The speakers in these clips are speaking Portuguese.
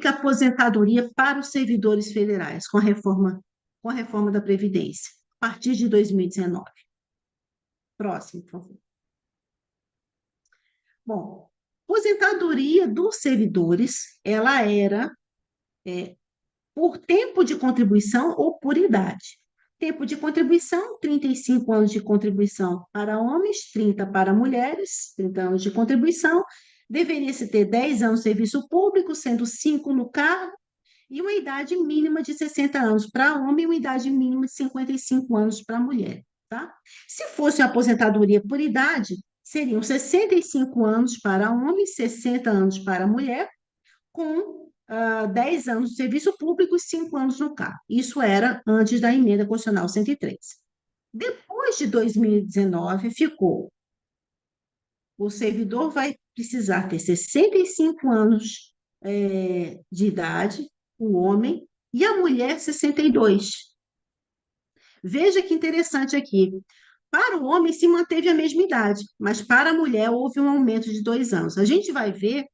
significa aposentadoria para os servidores federais com a reforma da Previdência, a partir de 2019? Próximo, por favor. Bom, aposentadoria dos servidores, ela era por tempo de contribuição ou por idade. Tempo de contribuição, 35 anos de contribuição para homens, 30 para mulheres, 30 anos de contribuição. Deveria-se ter 10 anos de serviço público, sendo 5 no cargo, e uma idade mínima de 60 anos para homem e uma idade mínima de 55 anos para mulher, tá? Se fosse uma aposentadoria por idade, seriam 65 anos para homem, 60 anos para mulher, com 10 anos de serviço público e 5 anos no cargo. Isso era antes da emenda constitucional 103. Depois de 2019, ficou: o servidor vai precisar ter 65 anos de idade, o homem, e a mulher 62. Veja que interessante aqui. Para o homem se manteve a mesma idade, mas para a mulher houve um aumento de 2 anos. A gente vai ver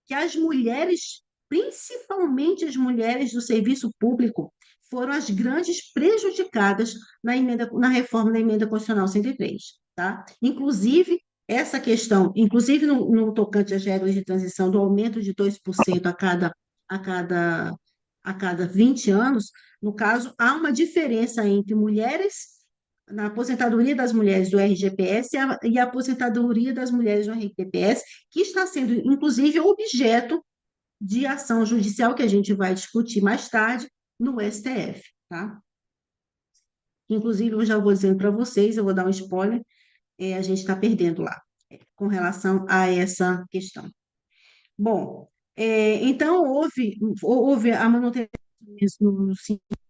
que as mulheres, principalmente as mulheres do serviço público, foram as grandes prejudicadas na reforma da emenda constitucional 103, tá? Inclusive, essa questão, inclusive no tocante às regras de transição do aumento de 2% a cada, a cada 20 anos, no caso, há uma diferença entre mulheres na aposentadoria das mulheres do RGPS e a aposentadoria das mulheres do RPPS, que está sendo, inclusive, objeto de ação judicial que a gente vai discutir mais tarde no STF, tá? Inclusive, eu já vou dizendo para vocês, eu vou dar um spoiler, a gente está perdendo lá, com relação a essa questão. Bom, então houve a manutenção no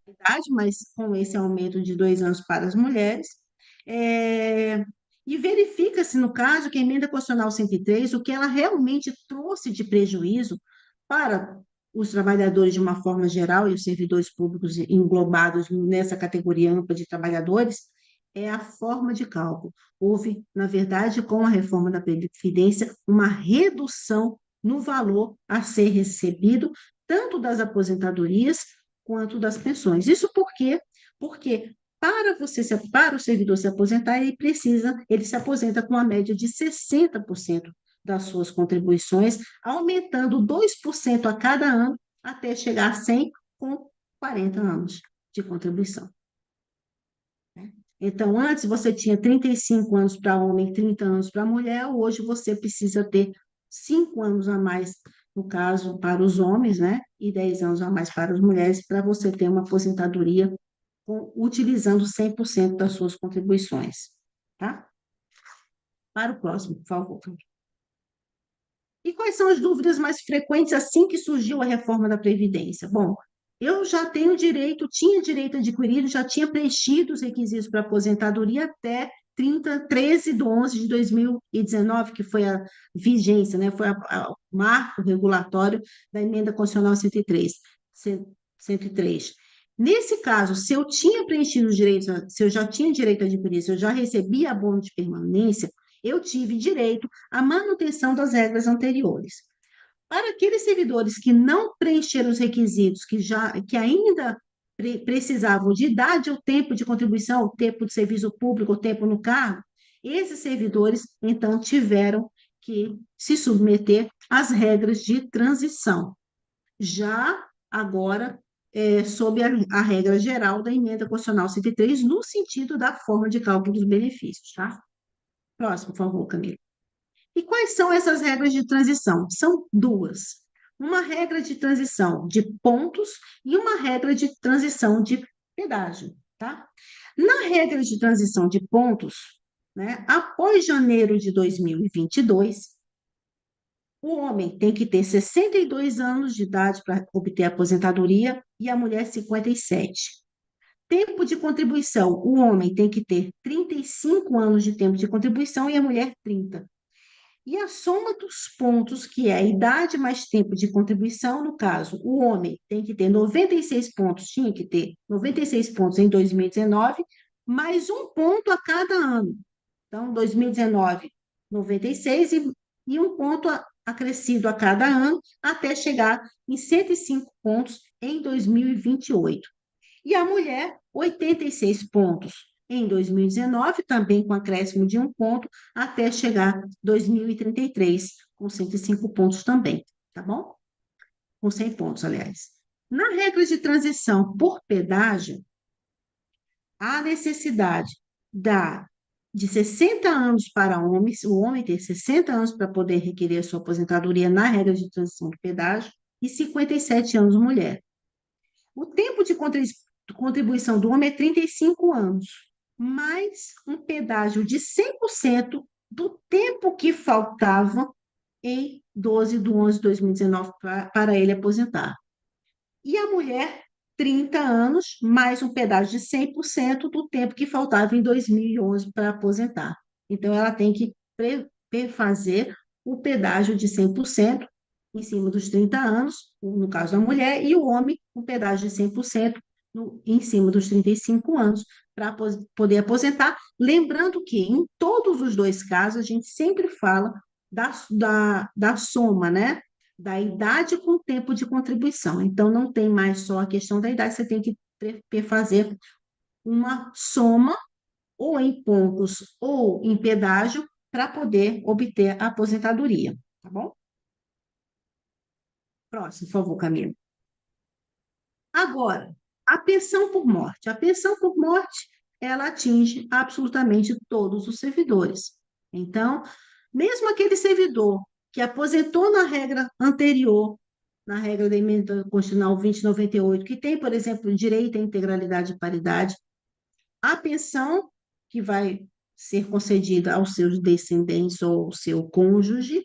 idade, mas com esse aumento de 2 anos para as mulheres. E verifica-se, no caso, que a emenda constitucional 103, o que ela realmente trouxe de prejuízo para os trabalhadores de uma forma geral e os servidores públicos englobados nessa categoria ampla de trabalhadores, é a forma de cálculo. Houve, na verdade, com a reforma da Previdência, uma redução no valor a ser recebido, tanto das aposentadorias quanto das pensões. Isso por quê? Porque para o servidor se aposentar, ele se aposenta com a média de 60% das suas contribuições, aumentando 2% a cada ano, até chegar a 100 com 40 anos de contribuição. Então, antes você tinha 35 anos para homem, 30 anos para mulher, hoje você precisa ter 5 anos a mais, no caso, para os homens, né? E 10 anos a mais para as mulheres, para você ter uma aposentadoria utilizando 100% das suas contribuições, tá? Para o próximo, por favor. E quais são as dúvidas mais frequentes assim que surgiu a reforma da Previdência? Bom, eu já tinha direito adquirido, já tinha preenchido os requisitos para aposentadoria até 13 de 11 de 2019, que foi a vigência, né? Foi o marco regulatório da emenda constitucional 103. Nesse caso, se eu tinha preenchido os direitos, se eu já tinha direito adquirido, se eu já recebia abono de permanência, eu tive direito à manutenção das regras anteriores. Para aqueles servidores que não preencheram os requisitos, que ainda precisavam de idade ou tempo de contribuição, tempo de serviço público, ou tempo no cargo, esses servidores, então, tiveram que se submeter às regras de transição. Já agora, sob a regra geral da emenda constitucional 103, no sentido da forma de cálculo dos benefícios, tá? Próximo, por favor, Camila. E quais são essas regras de transição? São duas. Uma regra de transição de pontos e uma regra de transição de pedágio, tá? Na regra de transição de pontos, né, após janeiro de 2022, o homem tem que ter 62 anos de idade para obter a aposentadoria e a mulher 57. Tempo de contribuição, o homem tem que ter 35 anos de tempo de contribuição e a mulher 30. E a soma dos pontos, que é a idade mais tempo de contribuição, no caso, o homem tem que ter 96 pontos, tinha que ter 96 pontos em 2019, mais um ponto a cada ano. Então, 2019, 96 e um ponto acrescido a cada ano, até chegar em 105 pontos em 2028. E a mulher, 86 pontos em 2019, também com acréscimo de um ponto, até chegar em 2033, com 105 pontos também, tá bom? Com 100 pontos, aliás. Na regra de transição por pedágio, há necessidade da, de 60 anos para homens, o homem ter 60 anos para poder requerer a sua aposentadoria na regra de transição de pedágio, e 57 anos mulher. O tempo de contribuição do homem é 35 anos, mais um pedágio de 100% do tempo que faltava em 12 de 11 de 2019 para ele aposentar. E a mulher, 30 anos, mais um pedágio de 100% do tempo que faltava em 2011 para aposentar. Então, ela tem que fazer o pedágio de 100% em cima dos 30 anos, no caso da mulher, e o homem, um pedágio de 100% em cima dos 35 anos, para poder aposentar. Lembrando que, em todos os dois casos, a gente sempre fala da soma, né? Da idade com o tempo de contribuição. Então, não tem mais só a questão da idade, você tem que fazer uma soma, ou em pontos, ou em pedágio, para poder obter a aposentadoria, tá bom? Próximo, por favor, Camila. Agora, a pensão por morte. A pensão por morte, ela atinge absolutamente todos os servidores. Então, mesmo aquele servidor que aposentou na regra anterior, na regra da emenda constitucional 2098, que tem, por exemplo, direito à integralidade e paridade, a pensão que vai ser concedida aos seus descendentes ou ao seu cônjuge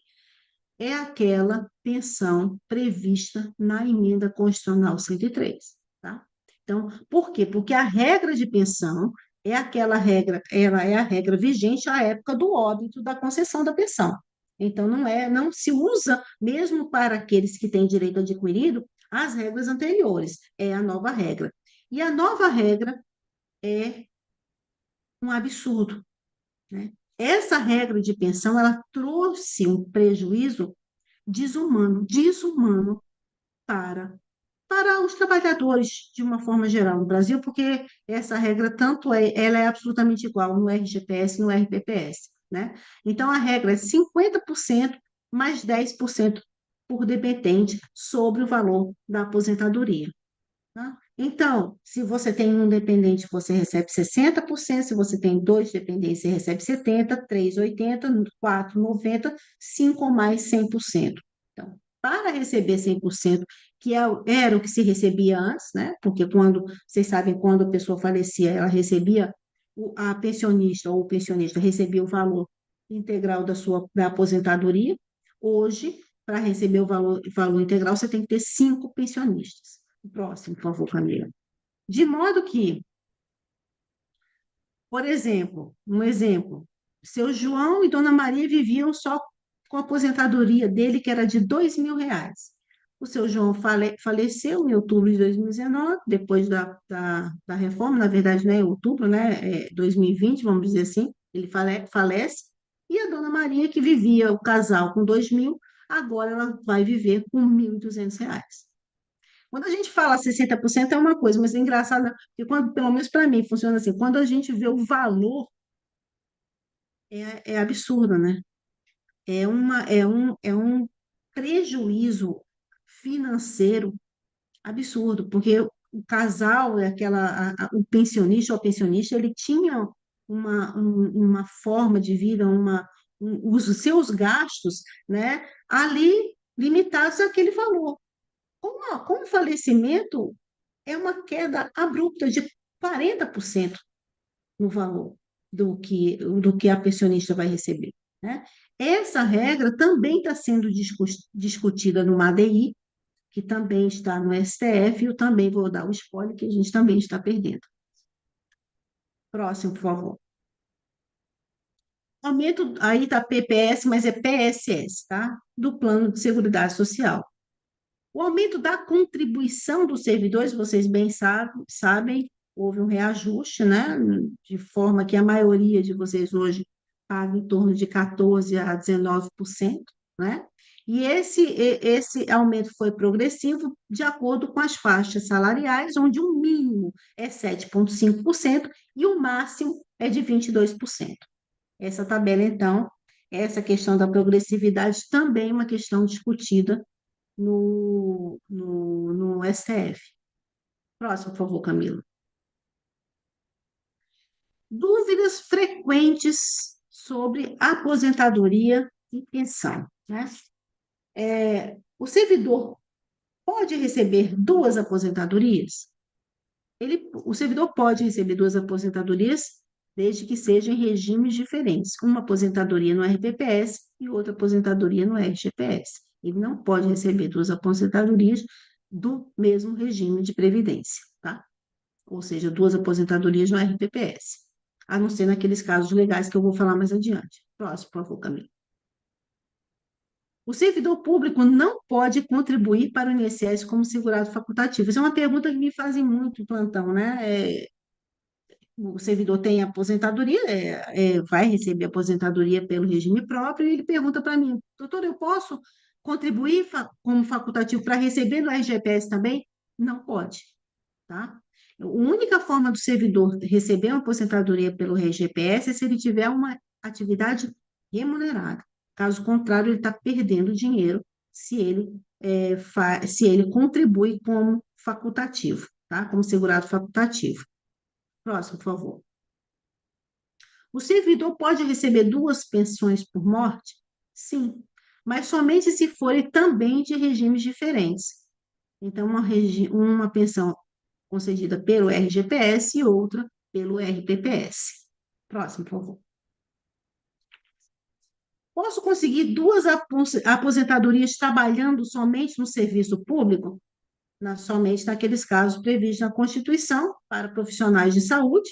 é aquela pensão prevista na emenda constitucional 103, tá? Então, por quê? Porque a regra de pensão é aquela regra, ela é a regra vigente à época do óbito da concessão da pensão. Então, não se usa, mesmo para aqueles que têm direito adquirido, as regras anteriores, é a nova regra. E a nova regra é um absurdo, né? Essa regra de pensão, ela trouxe um prejuízo desumano para, para os trabalhadores de uma forma geral no Brasil, porque essa regra ela é absolutamente igual no RGPS e no RPPS, né? Então a regra é 50% mais 10% por dependente sobre o valor da aposentadoria. Tá? Então, se você tem um dependente, você recebe 60%. Se você tem dois dependentes, você recebe 70%, três 80%, quatro 90%, cinco ou mais 100%. Então, para receber 100%, era o que se recebia antes, né? Porque vocês sabem, quando a pessoa falecia, ela recebia, a pensionista ou o pensionista recebia o valor integral da aposentadoria. Hoje, para receber o valor integral, você tem que ter cinco pensionistas. O próximo, por favor, Camila. De modo que, por exemplo, um exemplo, seu João e Dona Maria viviam só com a aposentadoria dele, que era de R$ 2.000. O seu João faleceu em outubro de 2019, depois da reforma, na verdade, né, outubro, né, 2020, vamos dizer assim, ele falece, e a Dona Maria, que vivia o casal com 2.000, agora ela vai viver com R$ 1.200. Quando a gente fala 60% é uma coisa, mas é engraçado, né? Porque pelo menos para mim, funciona assim, quando a gente vê o valor, é absurdo, né? É um prejuízo financeiro absurdo, porque o casal, o pensionista ou a pensionista, ele tinha uma forma de vida, os seus gastos, né, ali limitados àquele valor. Com o falecimento, é uma queda abrupta de 40% no valor do que a pensionista vai receber, né? Essa regra também está sendo discutida no ADI, que também está no STF, e eu também vou dar o spoiler que a gente também está perdendo. Próximo, por favor. Aumento, aí está PPS, mas é PSS, tá? Do Plano de Seguridade Social. O aumento da contribuição dos servidores, vocês bem sabem, houve um reajuste, né? De forma que a maioria de vocês hoje paga em torno de 14% a 19%, né? E esse aumento foi progressivo de acordo com as faixas salariais, onde o mínimo é 7,5% e o máximo é de 22%. Essa tabela, então, essa questão da progressividade também é uma questão discutida no STF. Próximo, por favor, Camila. Dúvidas frequentes sobre aposentadoria e pensão, né? O servidor pode receber duas aposentadorias? O servidor pode receber duas aposentadorias desde que sejam em regimes diferentes, uma aposentadoria no RPPS e outra aposentadoria no RGPS. Ele não pode receber duas aposentadorias do mesmo regime de previdência, tá? Ou seja, duas aposentadorias no RPPS, a não ser naqueles casos legais que eu vou falar mais adiante. Próximo, por favor, Camila. O servidor público não pode contribuir para o INSS como segurado facultativo. Essa é uma pergunta que me fazem muito em plantão, né? O servidor tem aposentadoria, vai receber aposentadoria pelo regime próprio, e ele pergunta para mim, doutor, eu posso contribuir como facultativo para receber no RGPS também? Não pode, tá? A única forma do servidor receber uma aposentadoria pelo RGPS é se ele tiver uma atividade remunerada. Caso contrário, ele está perdendo dinheiro se ele contribui como facultativo, tá? Como segurado facultativo. Próximo, por favor. O servidor pode receber duas pensões por morte? Sim, mas somente se forem também de regimes diferentes. Então, uma pensão concedida pelo RGPS e outra pelo RPPS. Próximo, por favor. Posso conseguir duas aposentadorias trabalhando somente no serviço público? Somente naqueles casos previstos na Constituição para profissionais de saúde,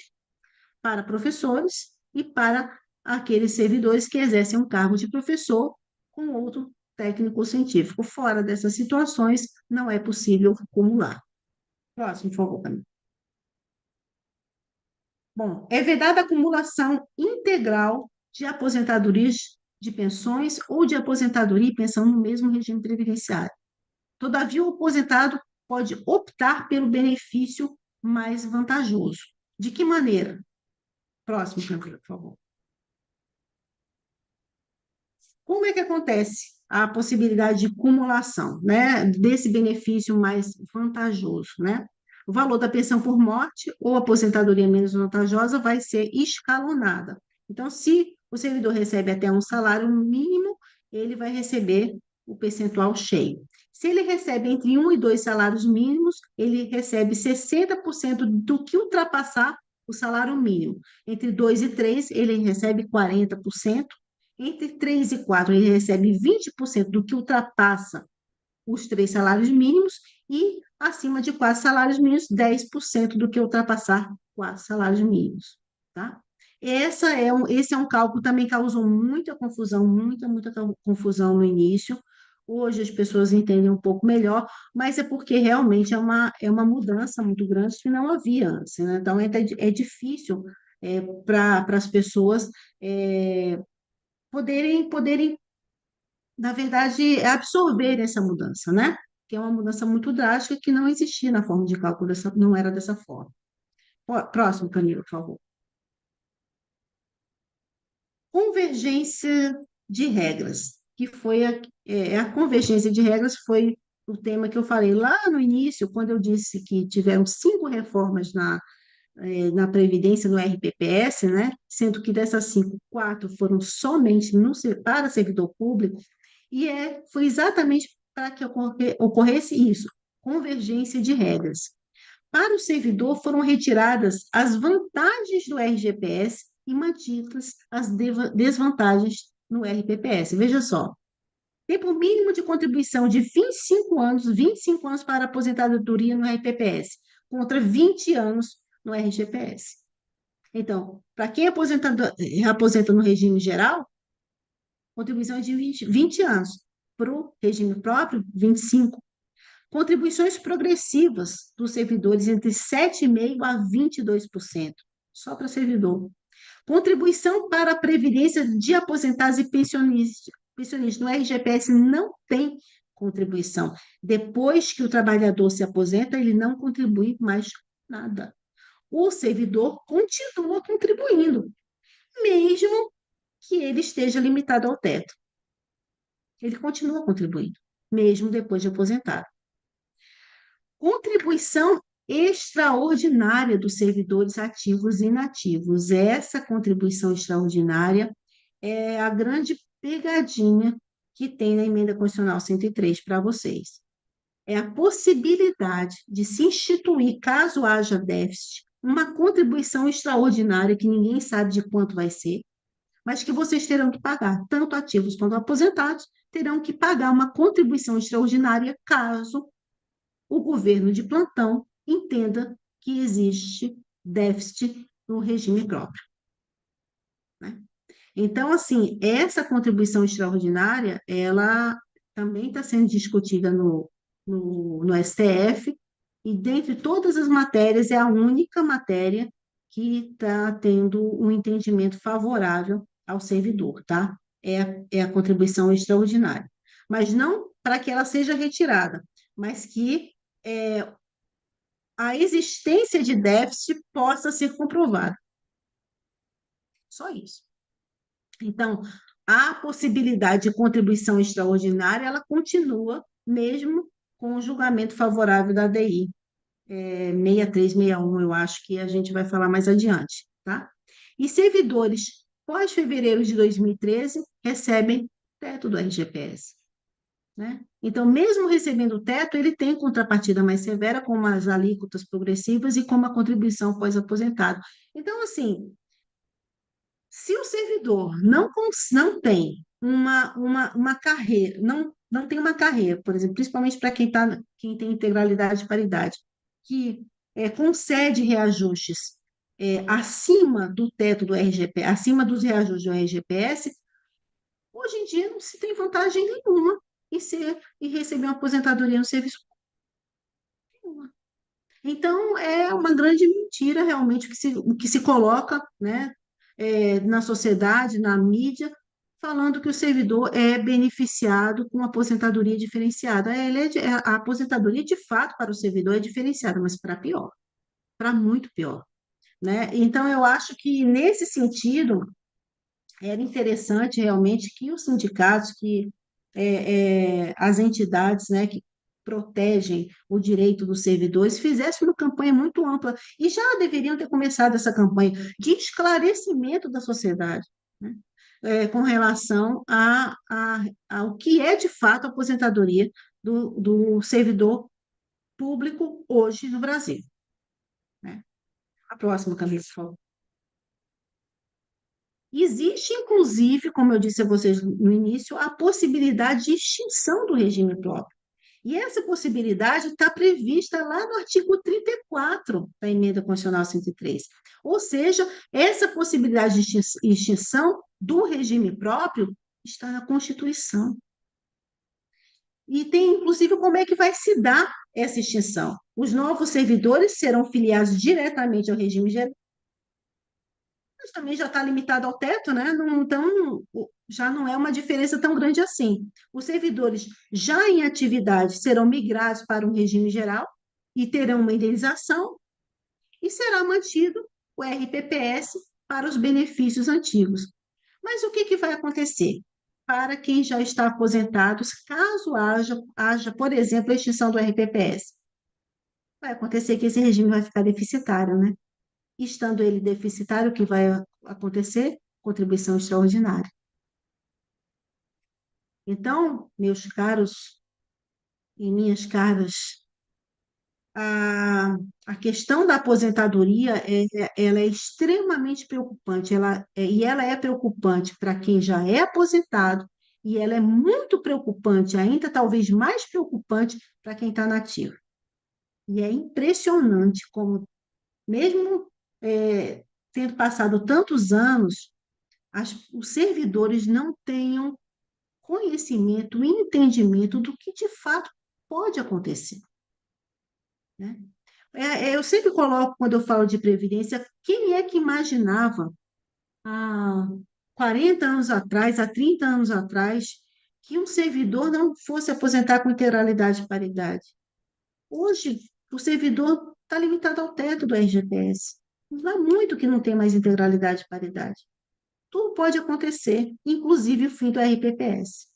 para professores e para aqueles servidores que exercem um cargo de professor com outro técnico científico. Fora dessas situações, não é possível acumular. Próximo, por favor, Camila. Bom, é vedada a acumulação integral de aposentadorias de pensões ou de aposentadoria e pensão no mesmo regime previdenciário. Todavia, o aposentado pode optar pelo benefício mais vantajoso. De que maneira? Próximo, por favor. Como é que acontece a possibilidade de cumulação, né, desse benefício mais vantajoso, né? O valor da pensão por morte ou aposentadoria menos vantajosa vai ser escalonada. Então, se o servidor recebe até um salário mínimo, ele vai receber o percentual cheio. Se ele recebe entre um e dois salários mínimos, ele recebe 60% do que ultrapassar o salário mínimo. Entre dois e três, ele recebe 40%. Entre 3 e 4, ele recebe 20% do que ultrapassa os três salários mínimos e acima de quatro salários mínimos, 10% do que ultrapassar quatro salários mínimos, tá? Esse é um cálculo que também causou muita confusão, muita confusão no início. Hoje as pessoas entendem um pouco melhor, mas é porque realmente é uma mudança muito grande que não havia antes, né? Então é difícil para as pessoas poderem, na verdade, absorver essa mudança, né? Que é uma mudança muito drástica que não existia na forma de cálculo, não era dessa forma. Próximo, Camila, por favor. Convergência de regras, que foi a convergência de regras foi o tema que eu falei lá no início, quando eu disse que tiveram 5 reformas na Previdência, no RPPS, né? Sendo que dessas 5, 4 foram somente para servidor público, e foi exatamente para que ocorresse isso, convergência de regras. Para o servidor, foram retiradas as vantagens do RGPS e mantidas as desvantagens no RPPS. Veja só, tempo mínimo de contribuição de 25 anos para aposentadoria no RPPS, contra 20 anos no RGPS. Então, para quem aposenta no regime geral, contribuição é de 20 anos. Para o regime próprio, 25. Contribuições progressivas dos servidores entre 7,5% a 22%, só para servidor. Contribuição para a previdência de aposentados e pensionista. No RGPS não tem contribuição. Depois que o trabalhador se aposenta, ele não contribui mais nada. O servidor continua contribuindo, mesmo que ele esteja limitado ao teto. Ele continua contribuindo, mesmo depois de aposentado. Contribuição extraordinária dos servidores ativos e inativos. Essa contribuição extraordinária é a grande pegadinha que tem na Emenda Constitucional 103 para vocês. É a possibilidade de se instituir, caso haja déficit, uma contribuição extraordinária que ninguém sabe de quanto vai ser, mas que vocês terão que pagar, tanto ativos quanto aposentados, terão que pagar uma contribuição extraordinária caso o governo de plantão entenda que existe déficit no regime próprio, né? Então, assim, essa contribuição extraordinária, ela também está sendo discutida no STF, e dentre todas as matérias, é a única matéria que está tendo um entendimento favorável ao servidor, tá? É a contribuição extraordinária. Mas não para que ela seja retirada, mas que é, a existência de déficit possa ser comprovada. Só isso. Então, a possibilidade de contribuição extraordinária, ela continua mesmo com o julgamento favorável da DI, 6361, eu acho que a gente vai falar mais adiante, tá? E servidores pós fevereiro de 2013 recebem teto do RGPS, né? Então, mesmo recebendo o teto, ele tem contrapartida mais severa, como as alíquotas progressivas e como a contribuição pós-aposentado. Então, assim, se o servidor não tem uma carreira, não tem uma carreira, por exemplo, principalmente para quem tem integralidade e paridade, que concede reajustes acima do teto do RGP, acima dos reajustes do RGPS, hoje em dia não se tem vantagem nenhuma em receber uma aposentadoria no serviço público. Então, é uma grande mentira realmente o que se coloca, né, na sociedade, na mídia, falando que o servidor é beneficiado com aposentadoria diferenciada. A aposentadoria, de fato, para o servidor é diferenciada, mas para pior, para muito pior, né? Então, eu acho que, nesse sentido, era interessante realmente que os sindicatos, que as entidades, né, que protegem o direito dos servidores, fizessem uma campanha muito ampla, e já deveriam ter começado essa campanha de esclarecimento da sociedade, né, com relação ao que é de fato a aposentadoria do servidor público hoje no Brasil, né? A próxima, Camila, por favor. Existe, inclusive, como eu disse a vocês no início, a possibilidade de extinção do regime próprio. E essa possibilidade está prevista lá no artigo 34 da Emenda Constitucional 103. Ou seja, essa possibilidade de extinção do regime próprio está na Constituição. E tem, inclusive, como é que vai se dar essa extinção. Os novos servidores serão filiados diretamente ao regime geral, mas também já está limitado ao teto, né? Então, já não é uma diferença tão grande assim. Os servidores já em atividade serão migrados para um regime geral e terão uma indenização, e será mantido o RPPS para os benefícios antigos. Mas o que vai acontecer? Para quem já está aposentado, caso haja, por exemplo, a extinção do RPPS, vai acontecer que esse regime vai ficar deficitário, né? Estando ele deficitário, o que vai acontecer? Contribuição extraordinária. Então, meus caros e minhas caras, a questão da aposentadoria ela é extremamente preocupante, e ela é preocupante para quem já é aposentado, e ela é muito preocupante, ainda talvez mais preocupante para quem está nativo. E é impressionante como, mesmo tendo passado tantos anos, os servidores não tenham conhecimento e entendimento do que de fato pode acontecer, né? Eu sempre coloco, quando eu falo de previdência, quem é que imaginava há 40 anos atrás, há 30 anos atrás, que um servidor não fosse aposentar com integralidade e paridade. Hoje, o servidor está limitado ao teto do RGPS. Não há muito que não tem mais integralidade e paridade. Tudo pode acontecer, inclusive o fim do RPPS,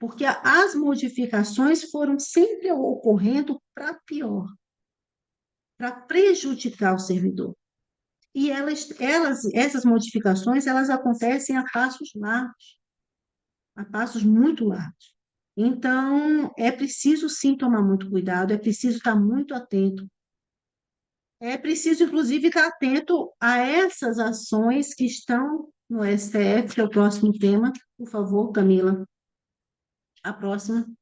porque as modificações foram sempre ocorrendo para pior, para prejudicar o servidor. E essas modificações, elas acontecem a passos largos, a passos muito largos. Então, é preciso sim tomar muito cuidado, é preciso estar muito atento. É preciso, inclusive, estar atento a essas ações que estão no STF, que é o próximo tema. Por favor, Camila, a próximo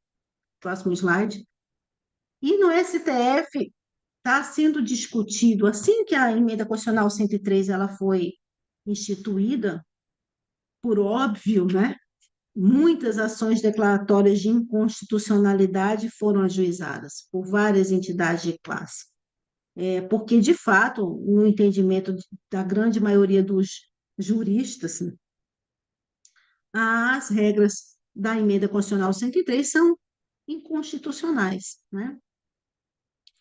slide. E no STF está sendo discutido, assim que a emenda constitucional 103 ela foi instituída, por óbvio, né? Muitas ações declaratórias de inconstitucionalidade foram ajuizadas por várias entidades de classe. Porque, de fato, no entendimento da grande maioria dos juristas, as regras da emenda constitucional 103 são inconstitucionais, né?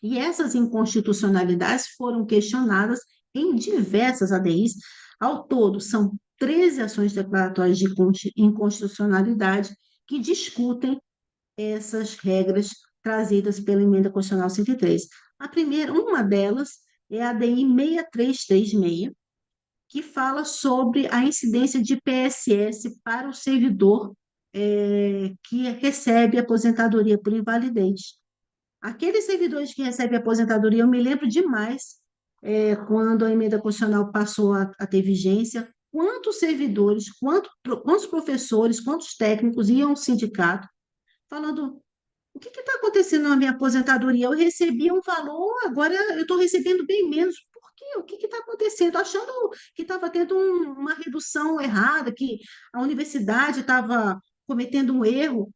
E essas inconstitucionalidades foram questionadas em diversas ADIs. Ao todo, são 13 ações declaratórias de inconstitucionalidade que discutem essas regras trazidas pela emenda constitucional 103. A primeira, uma delas, é a ADI 6336, que fala sobre a incidência de PSS para o servidor que recebe aposentadoria por invalidez. Aqueles servidores que recebem aposentadoria, eu me lembro demais, quando a emenda constitucional passou a ter vigência, quantos servidores, quantos professores, quantos técnicos iam ao sindicato falando: o que está acontecendo na minha aposentadoria? Eu recebia um valor, agora eu estou recebendo bem menos. Por quê? O que está acontecendo? Achando que estava tendo uma redução errada, que a universidade estava cometendo um erro.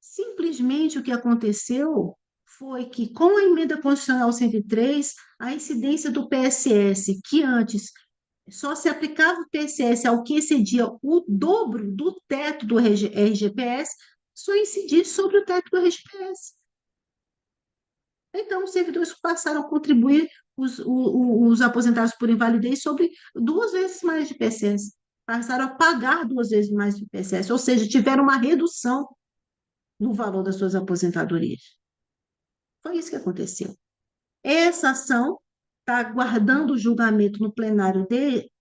Simplesmente o que aconteceu foi que, com a emenda constitucional 103, a incidência do PSS, que antes só se aplicava o PSS ao que excedia o dobro do teto do RGPS, só incidir sobre o teto do RGPS. Então, os servidores passaram a contribuir, os aposentados por invalidez, sobre 2 vezes mais de PSS. Passaram a pagar 2 vezes mais de PSS, ou seja, tiveram uma redução no valor das suas aposentadorias. Foi isso que aconteceu. Essa ação está aguardando o julgamento no plenário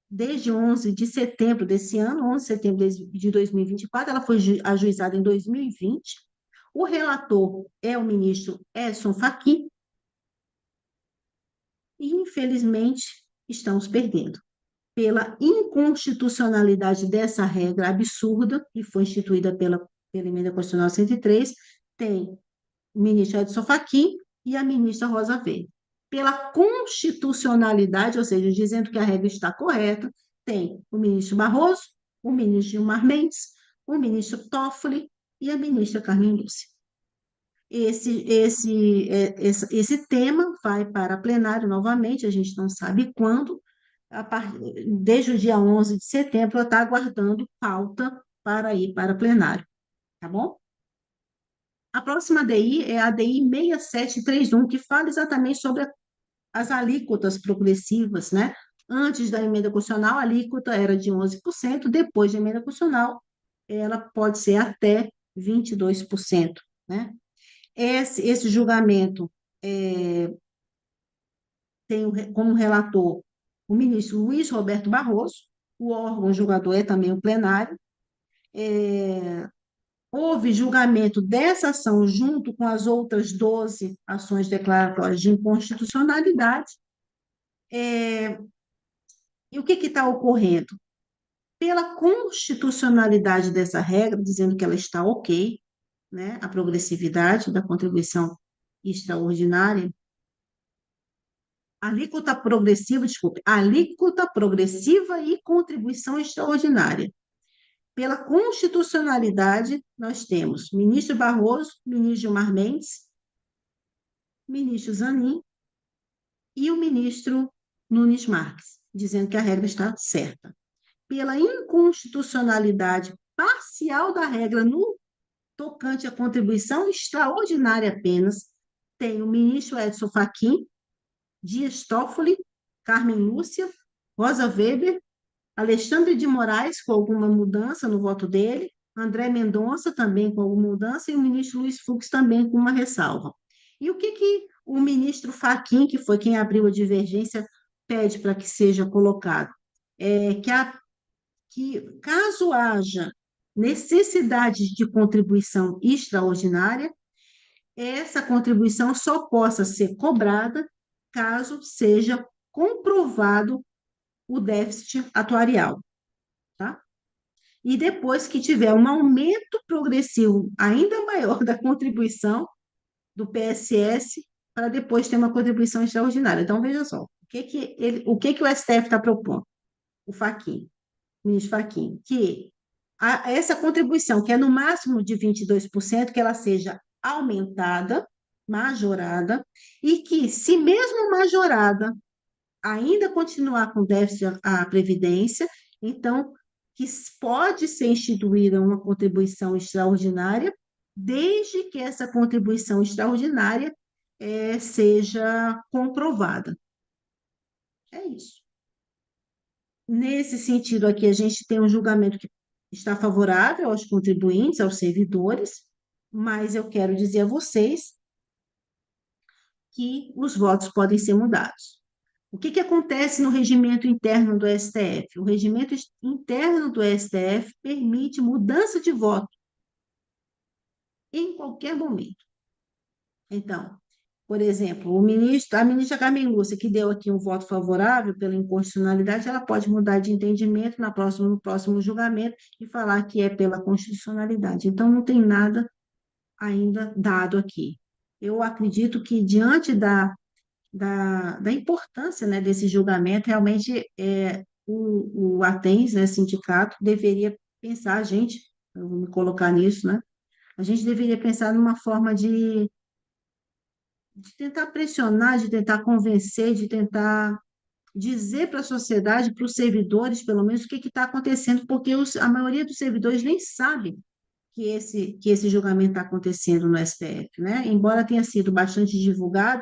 desde 11 de setembro desse ano, 11 de setembro de 2024. Ela foi ajuizada em 2020. O relator é o ministro Edson Fachin, e, infelizmente, estamos perdendo. Pela inconstitucionalidade dessa regra absurda, que foi instituída pela Emenda Constitucional 103, tem o ministro Edson Fachin e a ministra Rosa Weber. Pela constitucionalidade, ou seja, dizendo que a regra está correta, tem o ministro Barroso, o ministro Gilmar Mendes, o ministro Toffoli e a ministra Carmen Lúcia. Esse tema vai para plenário novamente, a gente não sabe quando, desde o dia 11 de setembro, ela está aguardando pauta para ir para plenário, tá bom? A próxima ADI é a ADI 6731, que fala exatamente sobre as alíquotas progressivas, né? Antes da emenda constitucional, a alíquota era de 11%, depois da emenda constitucional, ela pode ser até 22%, né? Esse julgamento tem como relator o ministro Luiz Roberto Barroso, o órgão julgador é também o plenário. Houve julgamento dessa ação junto com as outras 12 ações declaratórias de inconstitucionalidade. E o que está ocorrendo? Pela constitucionalidade dessa regra, dizendo que ela está ok, né, a progressividade da contribuição extraordinária, alíquota progressiva e contribuição extraordinária. Pela constitucionalidade, nós temos ministro Barroso, ministro Gilmar Mendes, ministro Zanin e o ministro Nunes Marques, dizendo que a regra está certa. Pela inconstitucionalidade parcial da regra no tocante à contribuição extraordinária apenas, tem o ministro Edson Fachin, Dias Toffoli, Carmen Lúcia, Rosa Weber, Alexandre de Moraes, com alguma mudança no voto dele, André Mendonça também com alguma mudança, e o ministro Luiz Fux também com uma ressalva. E o que que o ministro Fachin, que foi quem abriu a divergência, pede para que seja colocado? Que caso haja necessidade de contribuição extraordinária, essa contribuição só possa ser cobrada caso seja comprovado o déficit atuarial, tá? E depois que tiver um aumento progressivo ainda maior da contribuição do PSS, para depois ter uma contribuição extraordinária. Então, veja só, o que que o STF está propondo? O Fachin, o ministro Fachin, que essa contribuição, que é no máximo de 22%, que ela seja aumentada, majorada, e que, se mesmo majorada, ainda continuar com déficit à Previdência, então, que pode ser instituída uma contribuição extraordinária, desde que essa contribuição extraordinária seja comprovada. É isso. Nesse sentido aqui, a gente tem um julgamento que está favorável aos contribuintes, aos servidores, mas eu quero dizer a vocês que os votos podem ser mudados. O que que acontece no regimento interno do STF? O regimento interno do STF permite mudança de voto em qualquer momento. Então, por exemplo, a ministra Carmen Lúcia, que deu aqui um voto favorável pela inconstitucionalidade, ela pode mudar de entendimento no próximo julgamento e falar que é pela constitucionalidade. Então, não tem nada ainda dado aqui. Eu acredito que, diante da importância, né, desse julgamento, realmente o ATENS, né, sindicato, deveria pensar, a gente, eu vou me colocar nisso, né? A gente deveria pensar numa forma de tentar pressionar, de tentar convencer, de tentar dizer para a sociedade, para os servidores, pelo menos, o que está acontecendo, porque a maioria dos servidores nem sabe que esse julgamento está acontecendo no STF, né? Embora tenha sido bastante divulgado,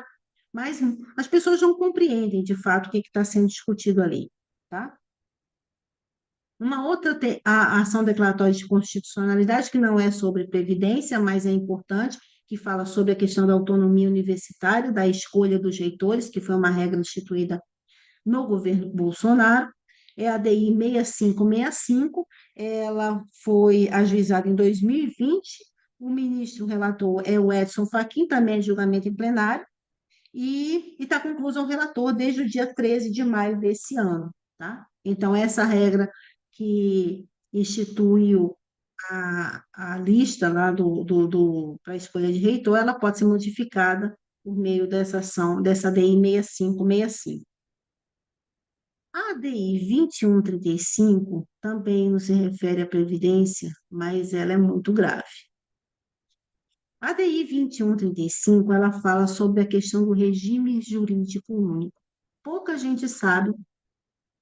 mas as pessoas não compreendem, de fato, o que está sendo discutido ali, tá? Uma outra a ação declaratória de constitucionalidade, que não é sobre previdência, mas é importante, que fala sobre a questão da autonomia universitária, da escolha dos reitores, que foi uma regra instituída no governo Bolsonaro, é a DI 6565, ela foi ajuizada em 2020, o ministro relator é o Edson Fachin, também é de julgamento em plenário, e está concluso o relator desde o dia 13 de maio desse ano, tá? Então, essa regra que instituiu a lista lá para a escolha de reitor, ela pode ser modificada por meio dessa ação, dessa DI 6565. A ADI 2135 também não se refere à Previdência, mas ela é muito grave. A ADI 2135, ela fala sobre a questão do regime jurídico único. Pouca gente sabe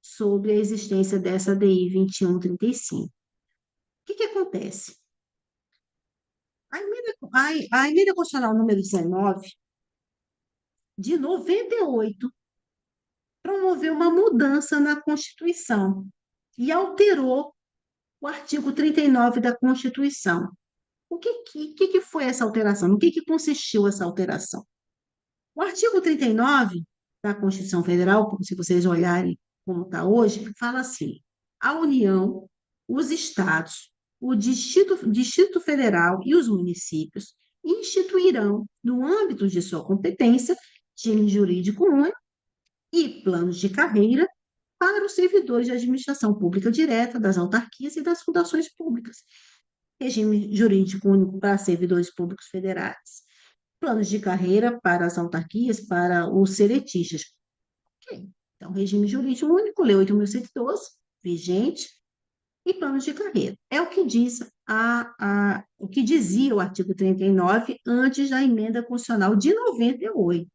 sobre a existência dessa ADI 2135. O que que acontece? A emenda constitucional número 19, de 98, promoveu uma mudança na Constituição e alterou o artigo 39 da Constituição. O que foi essa alteração? No que consistiu essa alteração? O artigo 39 da Constituição Federal, como se vocês olharem como está hoje, fala assim: a União, os estados, o Distrito Federal e os municípios instituirão, no âmbito de sua competência, regime jurídico único e planos de carreira para os servidores de administração pública direta, das autarquias e das fundações públicas, regime jurídico único para servidores públicos federais, planos de carreira para as autarquias, para os seletistas. Ok. Então, regime jurídico único, Lei 8.112, vigente, e planos de carreira. É o que diz o que dizia o artigo 39 antes da emenda constitucional de 98.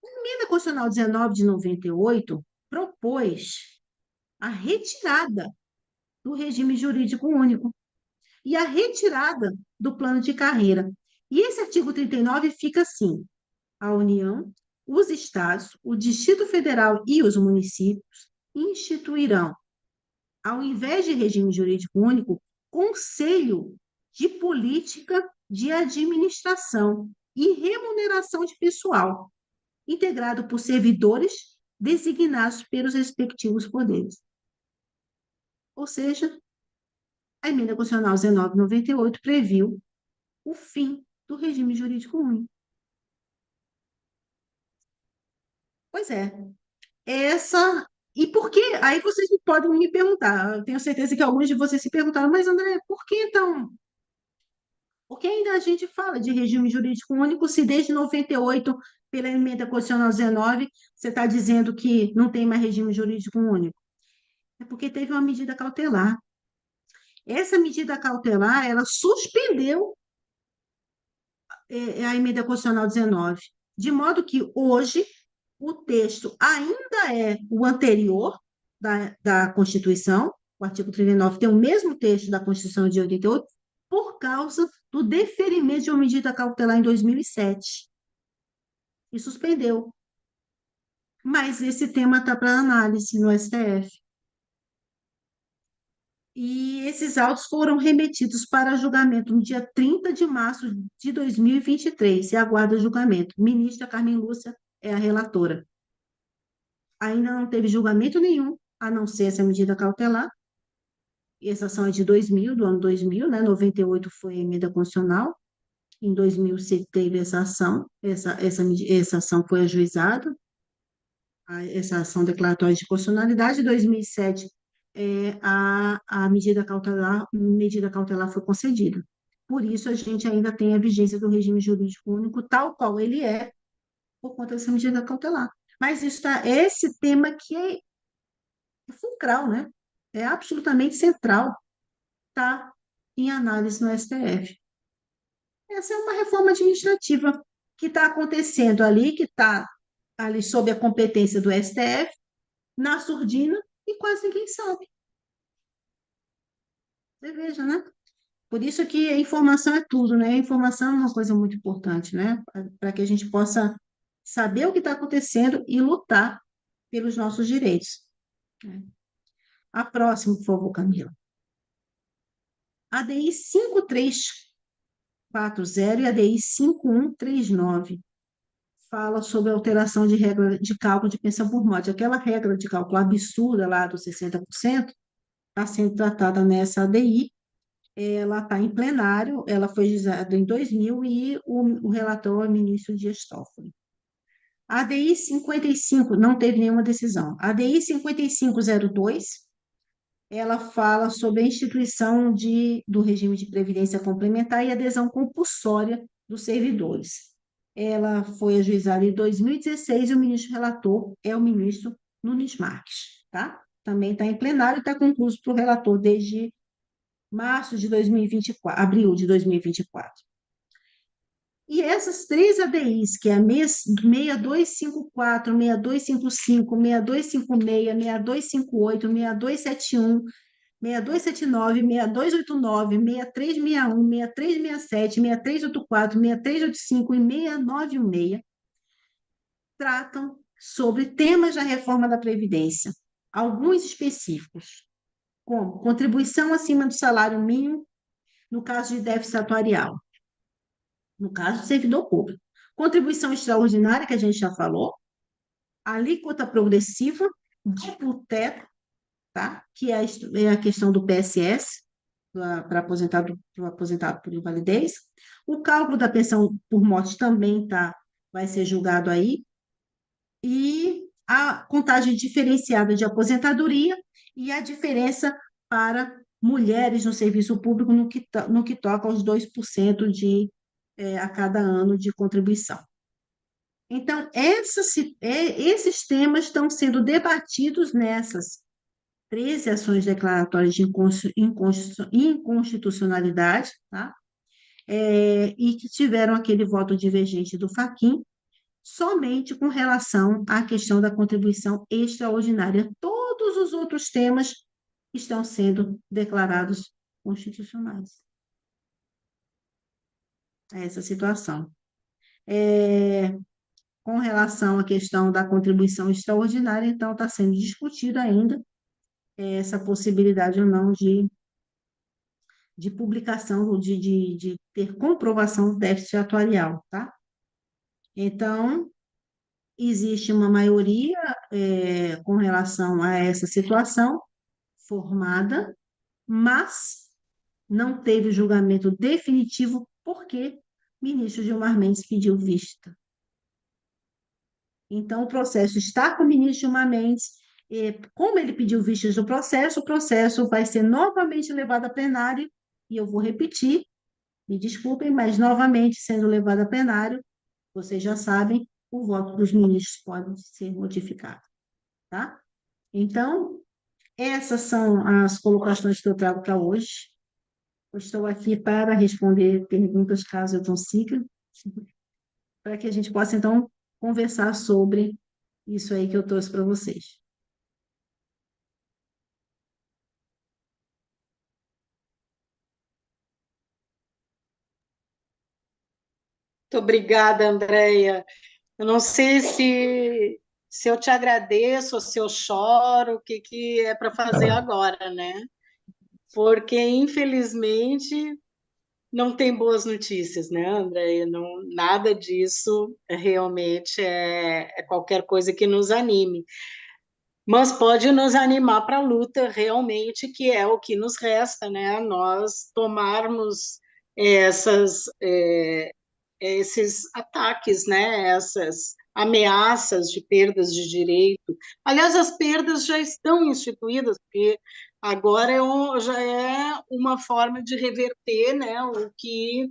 A emenda constitucional 19 de 98 propôs a retirada do regime jurídico único e a retirada do plano de carreira. E esse artigo 39 fica assim: a União, os estados, o Distrito Federal e os municípios instituirão, ao invés de regime jurídico único, Conselho de Política de Administração e Remuneração de Pessoal, integrado por servidores designados pelos respectivos poderes. Ou seja, a Emenda Constitucional 1998 previu o fim do regime jurídico único. Pois é, essa. E por que? Aí vocês podem me perguntar, eu tenho certeza que alguns de vocês se perguntaram, mas André, por que então? Por que ainda a gente fala de regime jurídico único se desde 98, pela Emenda Constitucional 19, você está dizendo que não tem mais regime jurídico único? É porque teve uma medida cautelar. Essa medida cautelar, ela suspendeu a Emenda Constitucional 19, de modo que hoje o texto ainda é o anterior da Constituição, o artigo 39 tem o mesmo texto da Constituição de 88, por causa do deferimento de uma medida cautelar em 2007, e suspendeu. Mas esse tema está para análise no STF. E esses autos foram remetidos para julgamento no dia 30 de março de 2023, e aguarda julgamento. Ministra Carmen Lúcia é a relatora. Ainda não teve julgamento nenhum, a não ser essa medida cautelar. E essa ação é de 2000, do ano 2000, né? 98 foi a emenda constitucional. Em 2000 se teve essa ação, essa ação foi ajuizada, essa ação declaratória de constitucionalidade. Em 2007, a medida cautelar foi concedida. Por isso, a gente ainda tem a vigência do regime jurídico único, tal qual ele é, por conta dessa medida cautelar. Mas esse tema que é fulcral, né? É absolutamente central, está em análise no STF. Essa é uma reforma administrativa que está acontecendo ali, que está ali sob a competência do STF, na surdina, e quase ninguém sabe. Você veja, né? Por isso que a informação é tudo, né? A informação é uma coisa muito importante, né? Para que a gente possa saber o que está acontecendo e lutar pelos nossos direitos, né? A próxima, por favor, Camila. ADI 5340 e ADI 5139 fala sobre a alteração de regra de cálculo de pensão por morte. Aquela regra de cálculo absurda lá dos 60% está sendo tratada nessa ADI. Ela está em plenário, ela foi usada em 2000 e o relator é o ministro Dias Toffoli. A ADI 55 não teve nenhuma decisão. A ADI 5502, ela fala sobre a instituição do regime de previdência complementar e adesão compulsória dos servidores. Ela foi ajuizada em 2016 e o ministro relator é o ministro Nunes Marques, tá? Também está em plenário e está concluído para o relator desde março de 2024, abril de 2024. E essas três ADIs, que é a 6254, 6255, 6256, 6258, 6271, 6279, 6289, 6361, 6367, 6384, 6385 e 6916 tratam sobre temas da reforma da Previdência, alguns específicos, como contribuição acima do salário mínimo no caso de déficit atuarial, no caso do servidor público. Contribuição extraordinária, que a gente já falou, alíquota progressiva, duplo teto, tá? Que é a questão do PSS, para aposentado por invalidez. O cálculo da pensão por morte também vai ser julgado aí. E a contagem diferenciada de aposentadoria e a diferença para mulheres no serviço público no que toca aos 2% a cada ano de contribuição. Então, esses temas estão sendo debatidos nessas 13 ações declaratórias de inconstitucionalidade, tá? E que tiveram aquele voto divergente do Fachin, somente com relação à questão da contribuição extraordinária. Todos os outros temas estão sendo declarados constitucionais. É essa situação. É, com relação à questão da contribuição extraordinária, então está sendo discutido ainda essa possibilidade ou não de publicação, de ter comprovação do déficit atuarial, tá? Então, existe uma maioria com relação a essa situação formada, mas não teve julgamento definitivo porque o ministro Gilmar Mendes pediu vista. Então, o processo está com o ministro Gilmar Mendes. Como ele pediu vistas do processo, o processo vai ser novamente levado a plenário, e eu vou repetir, me desculpem, mas novamente sendo levado a plenário, vocês já sabem, o voto dos ministros pode ser modificado, tá? Então, essas são as colocações que eu trago para hoje. Eu estou aqui para responder perguntas, caso eu consiga, para que a gente possa, então, conversar sobre isso aí que eu trouxe para vocês. Muito obrigada, Andréia. Eu não sei se eu te agradeço ou se eu choro, o que, que é para fazer agora, né? Porque, infelizmente, não tem boas notícias, né, Andréia? Não, nada disso realmente é qualquer coisa que nos anime. Mas pode nos animar para a luta realmente, que é o que nos resta, né? Nós tomarmos essas esses ataques, né, essas ameaças de perdas de direito. Aliás, as perdas já estão instituídas, porque agora já é uma forma de reverter, né, o que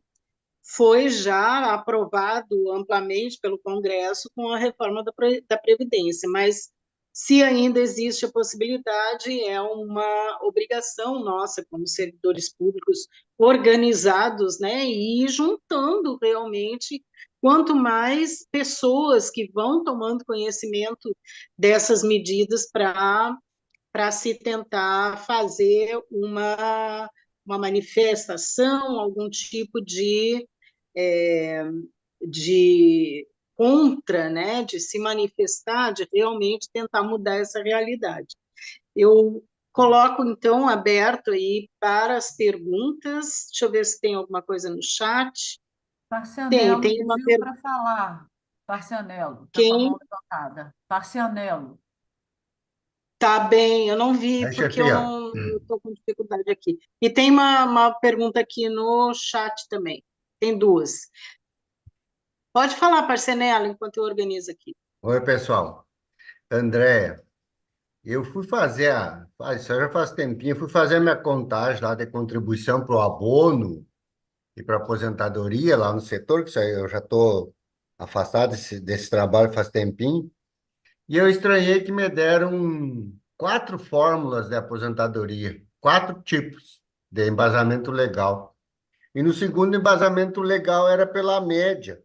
foi já aprovado amplamente pelo Congresso com a reforma da Previdência, mas se ainda existe a possibilidade, é uma obrigação nossa, como servidores públicos organizados, né, e ir juntando realmente quanto mais pessoas que vão tomando conhecimento dessas medidas para se tentar fazer uma manifestação, algum tipo é, de contra, né, de se manifestar, de realmente tentar mudar essa realidade. Eu coloco, então, aberto aí para as perguntas. Deixa eu ver se tem alguma coisa no chat. Parcianello Tem uma pediu pergunta. para falar. Parcianello, está com a Quem mão levantada. Parcianello. tá bem, eu não vi Aí, porque eu chefia, não estou com dificuldade aqui. E tem uma pergunta aqui no chat também. Tem duas. Pode falar, Parcenela, enquanto eu organizo aqui. oi, pessoal. Andréia, eu fui fazer isso já faz tempinho, fui fazer a minha contagem lá de contribuição para o abono e para a aposentadoria lá no setor, que isso aí eu já estou afastado desse trabalho faz tempinho, e eu estranhei que me deram 4 fórmulas de aposentadoria, 4 tipos de embasamento legal. E no segundo embasamento legal era pela média.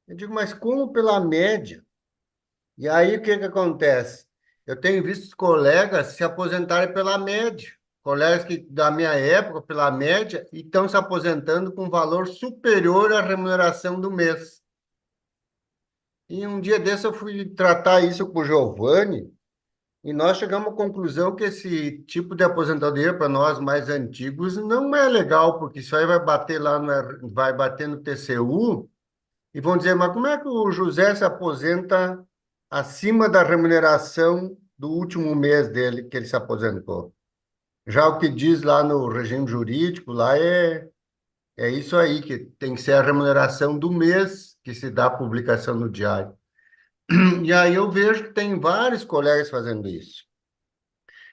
Eu digo, mas como pela média? E aí, o que que acontece? Eu tenho visto colegas se aposentarem pela média. Colegas que, da minha época, pela média, e estão se aposentando com valor superior à remuneração do mês. E um dia desse eu fui tratar isso com o Giovanni, e nós chegamos à conclusão que esse tipo de aposentadoria para nós mais antigos não é legal, porque isso aí vai bater lá vai bater no TCU. E vão dizer, mas como é que o José se aposenta acima da remuneração do último mês dele, que ele se aposentou? Já o que diz lá no regime jurídico, lá é isso aí, que tem que ser a remuneração do mês que se dá a publicação no diário. E aí eu vejo que tem vários colegas fazendo isso.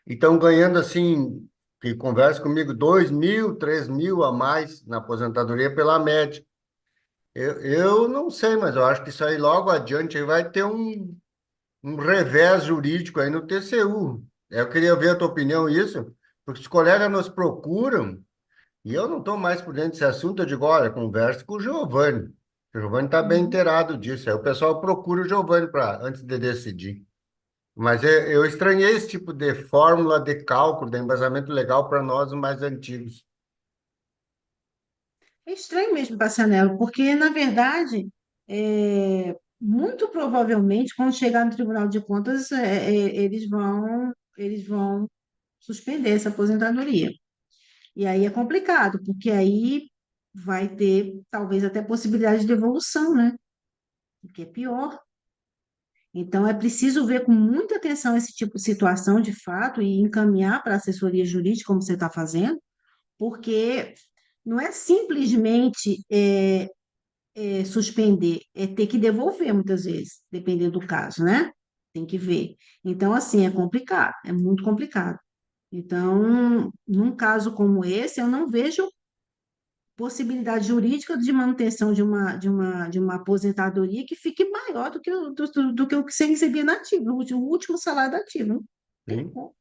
E estão ganhando, assim, que conversa comigo, 2.000, 3.000 a mais na aposentadoria pela média. Eu não sei, mas eu acho que isso aí logo adiante aí vai ter um revés jurídico aí no TCU. Eu queria ver a tua opinião nisso, porque os colegas nos procuram e eu não estou mais por dentro desse assunto. Eu digo, olha, converse com o Giovanni. O Giovanni está bem Uhum. inteirado disso. Aí o pessoal procura o Giovanni antes de decidir. Mas eu estranhei esse tipo de fórmula de cálculo, de embasamento legal para nós, os mais antigos. É estranho mesmo, Bastianello, porque, na verdade, muito provavelmente, quando chegar no Tribunal de Contas, eles vão suspender essa aposentadoria. E aí é complicado, porque aí vai ter, talvez, até possibilidade de devolução, né? O que é pior. Então, é preciso ver com muita atenção esse tipo de situação, de fato, e encaminhar para a assessoria jurídica, como você está fazendo, porque não é simplesmente suspender, é ter que devolver muitas vezes, dependendo do caso, né? Tem que ver. Então, assim, é complicado, é muito complicado. Então, num caso como esse, eu não vejo possibilidade jurídica de manutenção de uma aposentadoria que fique maior do que o que você recebia na ativa, o último salário da ativa. Não tem Sim. como.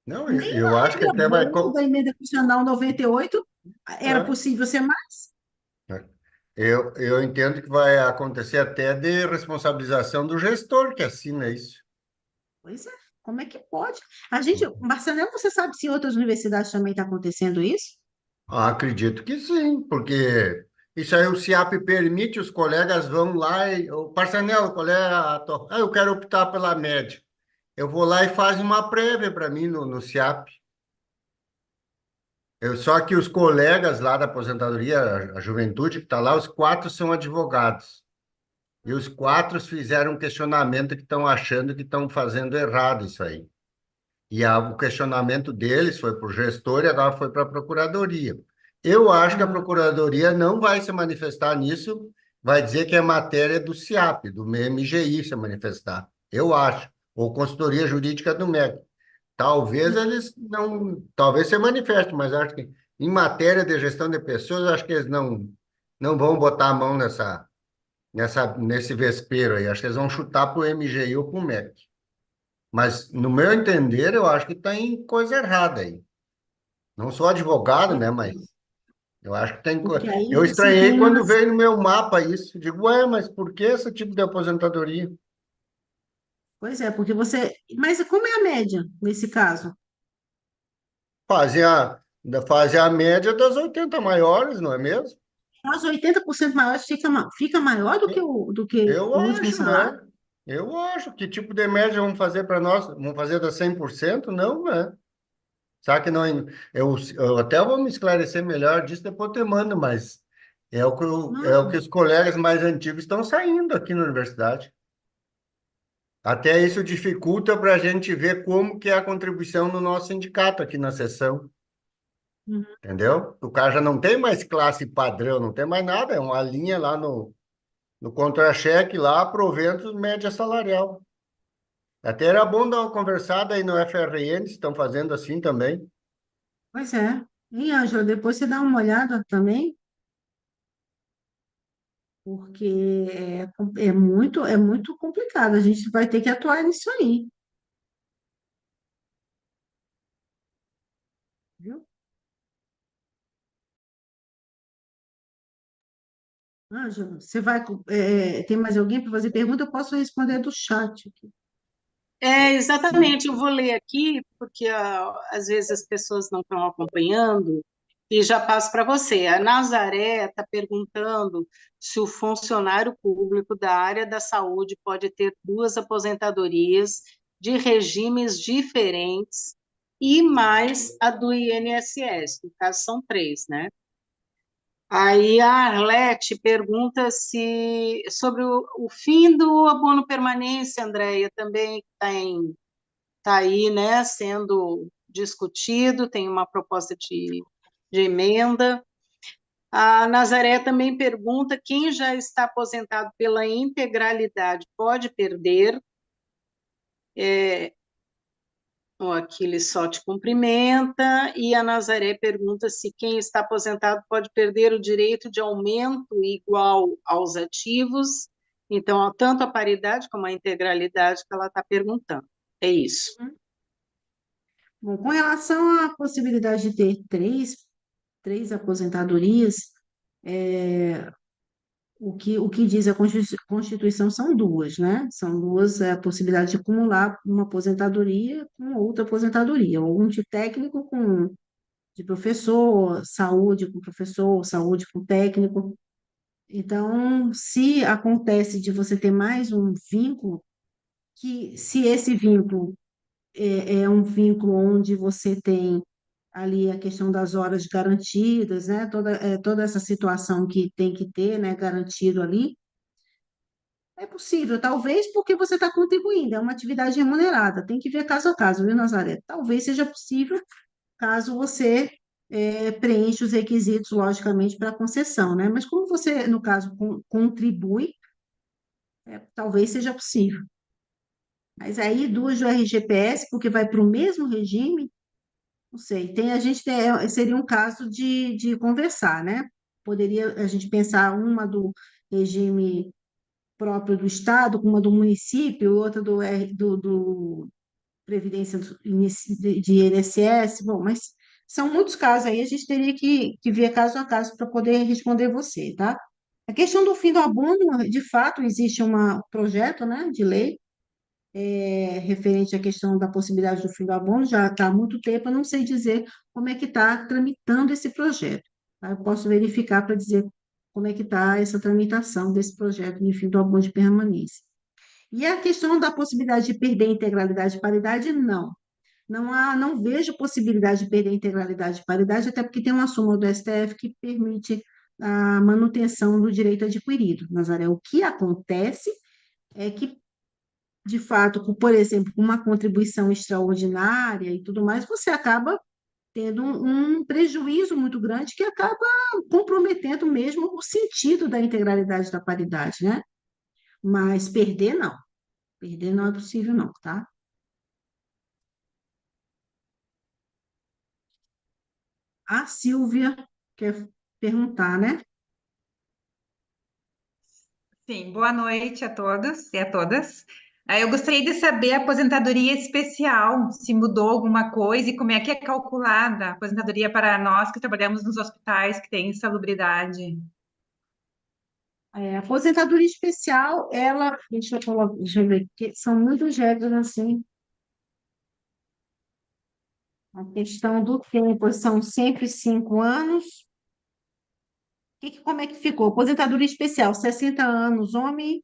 Não, Nem eu na acho que regra até vai. boa da emenda constitucional 98 era É, possível ser mais. é. Eu entendo que vai acontecer até de responsabilização do gestor que assina isso. Pois é, como é que pode? Marcelo, você sabe se em outras universidades também está acontecendo isso? Ah, acredito que sim, porque isso aí o SIAP permite, os colegas vão lá e, ô, Parçanelo, qual é a tua... Ah, eu quero optar pela média. Eu vou lá e faz uma prévia para mim no SIAP. Só que os colegas lá da aposentadoria, a juventude que está lá, os quatro são advogados. E os quatro fizeram um questionamento que estão achando que estão fazendo errado isso aí. O questionamento deles foi para o gestor e agora foi para a procuradoria. Eu acho que a Ah, procuradoria não vai se manifestar nisso, vai dizer que é matéria do SIAP, do MGI se manifestar. Eu acho. Ou consultoria jurídica do MEC. Talvez eles não, talvez se manifeste, mas acho que em matéria de gestão de pessoas, acho que eles não vão botar a mão nesse vespeiro aí. Acho que eles vão chutar para o MGI ou para o MEC. Mas, no meu entender, eu acho que tem coisa errada aí. Não sou advogado, né? Mas eu acho que tem coisa. porque aí Eu você estranhei tem uma. quando veio no meu mapa isso. Digo, ué, mas por que esse tipo de aposentadoria? Pois é, porque você. Mas como é a média nesse caso? Fazer a, fazer a média das 80 maiores, não é mesmo? As 80% maiores fica maior do que Eu o último acho, salário? né? Eu acho. Que tipo de média vamos fazer para nós? Vamos fazer das 100%? Não, né? Será que não? Eu até vou me esclarecer melhor disso, depois eu te mando, mas é o que Não, os colegas mais antigos estão saindo aqui na universidade. Até isso dificulta para a gente ver como que é a contribuição no nosso sindicato aqui na seção, uhum, entendeu? O cara já não tem mais classe padrão, não tem mais nada, é uma linha lá no contra-cheque, lá, proventos média salarial. Até era bom dar uma conversada aí no FRN, se estão fazendo assim também. pois é. E, Ângela, depois você dá uma olhada também, porque é muito complicado. A gente vai ter que atuar nisso aí, viu? Ângela, tem mais alguém para fazer pergunta? Eu posso responder do chat aqui. Sim. Exatamente, eu vou ler aqui, porque às vezes as pessoas não estão acompanhando, e já passo para você. A Nazaré está perguntando se o funcionário público da área da saúde pode ter duas aposentadorias de regimes diferentes e mais a do INSS, no caso são três, né? Aí a Arlete pergunta se sobre o fim do abono permanência, Andréia, também está aí, né, sendo discutido, tem uma proposta de emenda. A Nazaré também pergunta quem já está aposentado pela integralidade pode perder. O Aquiles só te cumprimenta, e a Nazaré pergunta se quem está aposentado pode perder o direito de aumento igual aos ativos. Então, tanto a paridade como a integralidade que ela está perguntando. É isso. Bom, com relação à possibilidade de ter três aposentadorias, O que diz a Constituição são duas, né? São duas, a possibilidade de acumular uma aposentadoria com outra aposentadoria, ou um de técnico com de professor, saúde com professor, saúde com técnico. Então, se acontece de você ter mais um vínculo, que se esse vínculo é um vínculo onde você tem ali a questão das horas garantidas, né? Toda essa situação que tem que ter, né? Garantido ali, é possível, talvez porque você está contribuindo, é uma atividade remunerada, tem que ver caso a caso, viu, Nazaré? Talvez seja possível caso você preencha os requisitos, logicamente, para a concessão, né? Mas como você, no caso, contribui, talvez seja possível. Mas aí, duas do RGPS, porque vai para o mesmo regime, não sei. Seria um caso de conversar, né? Poderia a gente pensar uma do regime próprio do Estado, com uma do município, outra do Previdência de INSS. Bom, mas são muitos casos aí, a gente teria que ver caso a caso para poder responder você, tá? A questão do fim do abono, de fato, existe um projeto, né, de lei referente à questão da possibilidade do fim do abono, já está há muito tempo, eu não sei dizer como é que está tramitando esse projeto, tá? Eu posso verificar para dizer como é que está essa tramitação desse projeto de fim do abono de permanência. E a questão da possibilidade de perder a integralidade e paridade, não. Não vejo possibilidade de perder a integralidade e paridade, até porque tem uma súmula do STF que permite a manutenção do direito adquirido. Nazaré, o que acontece é que, de fato, por exemplo, com uma contribuição extraordinária e tudo mais, você acaba tendo um prejuízo muito grande que acaba comprometendo mesmo o sentido da integralidade da paridade, né? Mas perder, não. Perder não é possível, não, tá? A Silvia quer perguntar, né? Sim, boa noite a todos e a todas. Eu gostaria de saber a aposentadoria especial, se mudou alguma coisa e como é que é calculada a aposentadoria para nós que trabalhamos nos hospitais que têm insalubridade. A aposentadoria especial, deixa eu ver, porque são muitas regras assim. A questão do tempo são sempre 5 anos. Como é que ficou? Aposentadoria especial, 60 anos, homem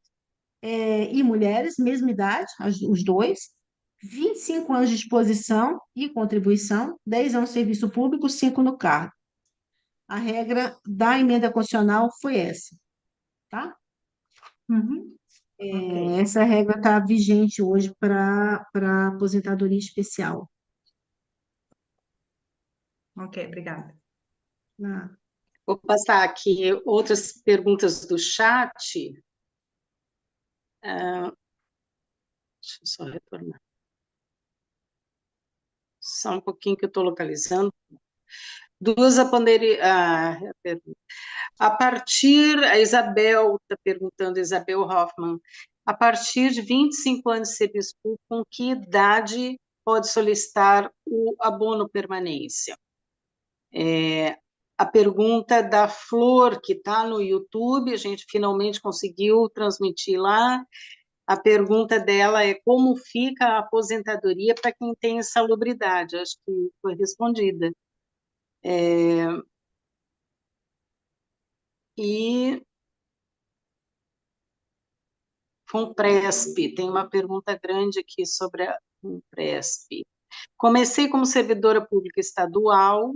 e mulheres, mesma idade, os dois. 25 anos de exposição e contribuição, 10 anos de serviço público, 5 no cargo. A regra da emenda constitucional foi essa, tá? Uhum. Ok, Essa regra está vigente hoje para aposentadoria especial. ok, obrigada. Ah, Vou passar aqui outras perguntas do chat. Deixa eu só retornar. Só um pouquinho que eu estou localizando. A partir, a Isabel está perguntando, Isabel Hoffman, a partir de 25 anos de serviço público, com que idade pode solicitar o abono permanência? A pergunta da Flor, que está no YouTube, a gente finalmente conseguiu transmitir lá. A pergunta dela é como fica a aposentadoria para quem tem insalubridade? Acho que foi respondida. E FUNPRESP, tem uma pergunta grande aqui sobre a FUNPRESP. Comecei como servidora pública estadual,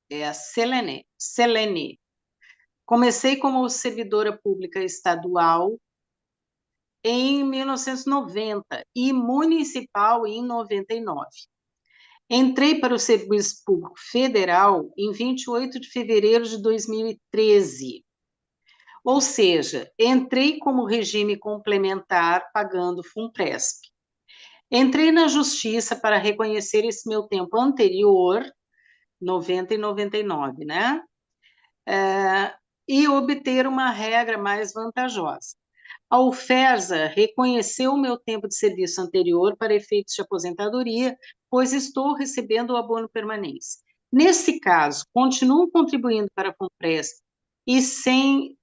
é a Selene. Comecei como servidora pública estadual em 1990 e municipal em 99. Entrei para o Serviço Público Federal em 28 de fevereiro de 2013. Ou seja, entrei como regime complementar pagando FUNPRESP. Entrei na Justiça para reconhecer esse meu tempo anterior, 90 e 99, né? E obter uma regra mais vantajosa. A UFERSA reconheceu o meu tempo de serviço anterior para efeitos de aposentadoria, pois estou recebendo o abono permanência. Nesse caso, continuo contribuindo para a FUNPRESP e sem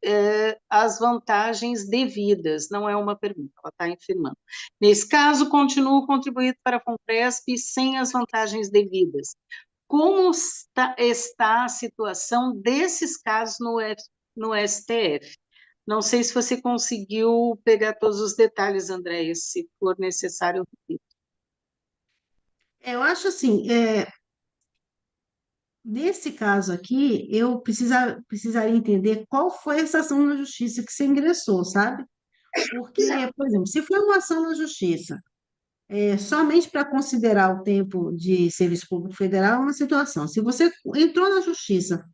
as vantagens devidas. Não é uma pergunta, ela está afirmando. Nesse caso, continuo contribuindo para a FUNPRESP sem as vantagens devidas. Como está a situação desses casos no STF? Não sei se você conseguiu pegar todos os detalhes, Andréia, se for necessário, eu repito. Eu acho assim, nesse caso aqui, eu precisaria entender qual foi essa ação na justiça que você ingressou, sabe? Porque, por exemplo, se for uma ação na justiça, somente para considerar o tempo de serviço público federal é uma situação. Se você entrou na justiça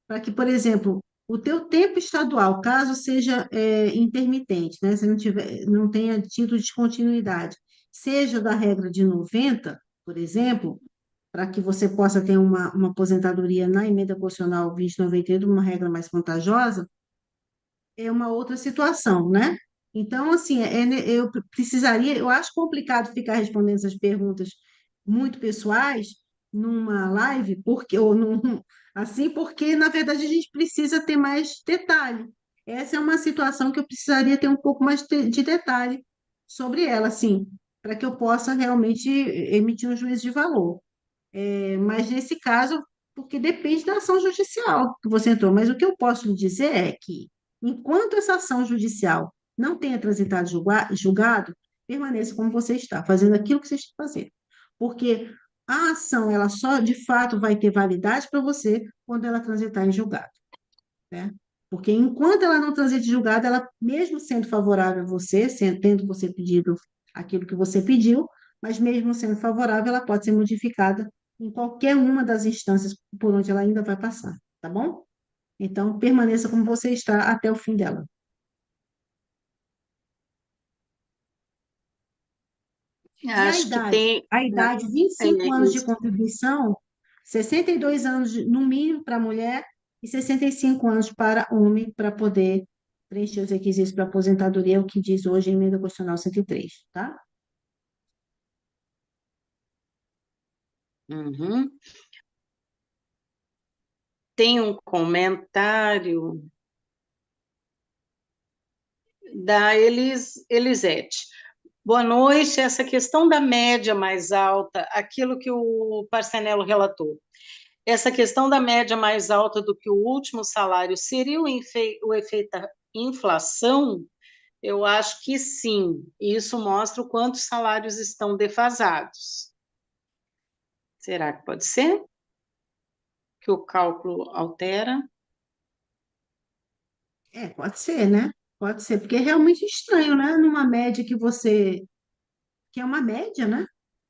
para que, por exemplo, o teu tempo estadual, caso seja intermitente, né, se não tiver, não tenha tido descontinuidade, seja da regra de 90, por exemplo, para que você possa ter uma aposentadoria na emenda constitucional 2093, uma regra mais vantajosa, é uma outra situação, né? Então, assim, eu precisaria, eu acho complicado ficar respondendo essas perguntas muito pessoais numa live, porque, ou assim, porque, na verdade, a gente precisa ter mais detalhe. Essa é uma situação que eu precisaria ter um pouco mais de detalhe sobre ela, assim, para que eu possa realmente emitir um juízo de valor. Mas nesse caso, porque depende da ação judicial que você entrou. Mas o que eu posso lhe dizer é que, enquanto essa ação judicial não tenha transitado julgado, permaneça como você está, fazendo aquilo que você está fazendo. Porque a ação, ela só de fato vai ter validade para você quando ela transitar em julgado, né? Porque enquanto ela não transita em julgado, ela, mesmo sendo favorável a você, tendo você pedido aquilo que você pediu, mas mesmo sendo favorável, ela pode ser modificada em qualquer uma das instâncias por onde ela ainda vai passar, tá bom? Então, permaneça como você está até o fim dela. E a Acho que idade? tem. A idade, É, 25 anos de isso. contribuição, 62 anos no mínimo para mulher e 65 anos para homem, para poder preencher os requisitos para aposentadoria, é o que diz hoje a emenda constitucional 103, tá? Uhum. Tem um comentário da Elisete. Boa noite. Essa questão da média mais alta, aquilo que o Parcenelo relatou, essa questão da média mais alta do que o último salário seria o efeito da inflação? Eu acho que sim. Isso mostra o quanto os salários estão defasados. Será que pode ser? Que o cálculo altera? Pode ser, né? Pode ser, porque é realmente estranho, né? Numa média que é uma média, né?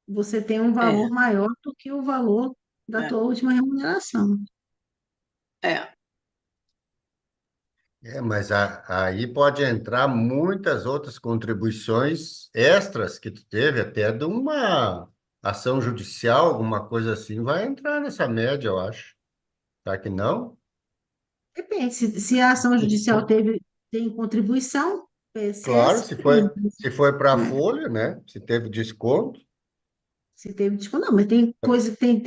Você tem um valor É, maior do que o valor da é, tua última remuneração. é. Mas aí pode entrar muitas outras contribuições extras que tu teve, até de uma ação judicial, alguma coisa assim, vai entrar nessa média, eu acho. Tá que não? Depende, se a ação judicial tem contribuição, Claro, PSS, se foi para a né? folha, né? Se teve desconto. Se teve desconto, não, mas tem coisa que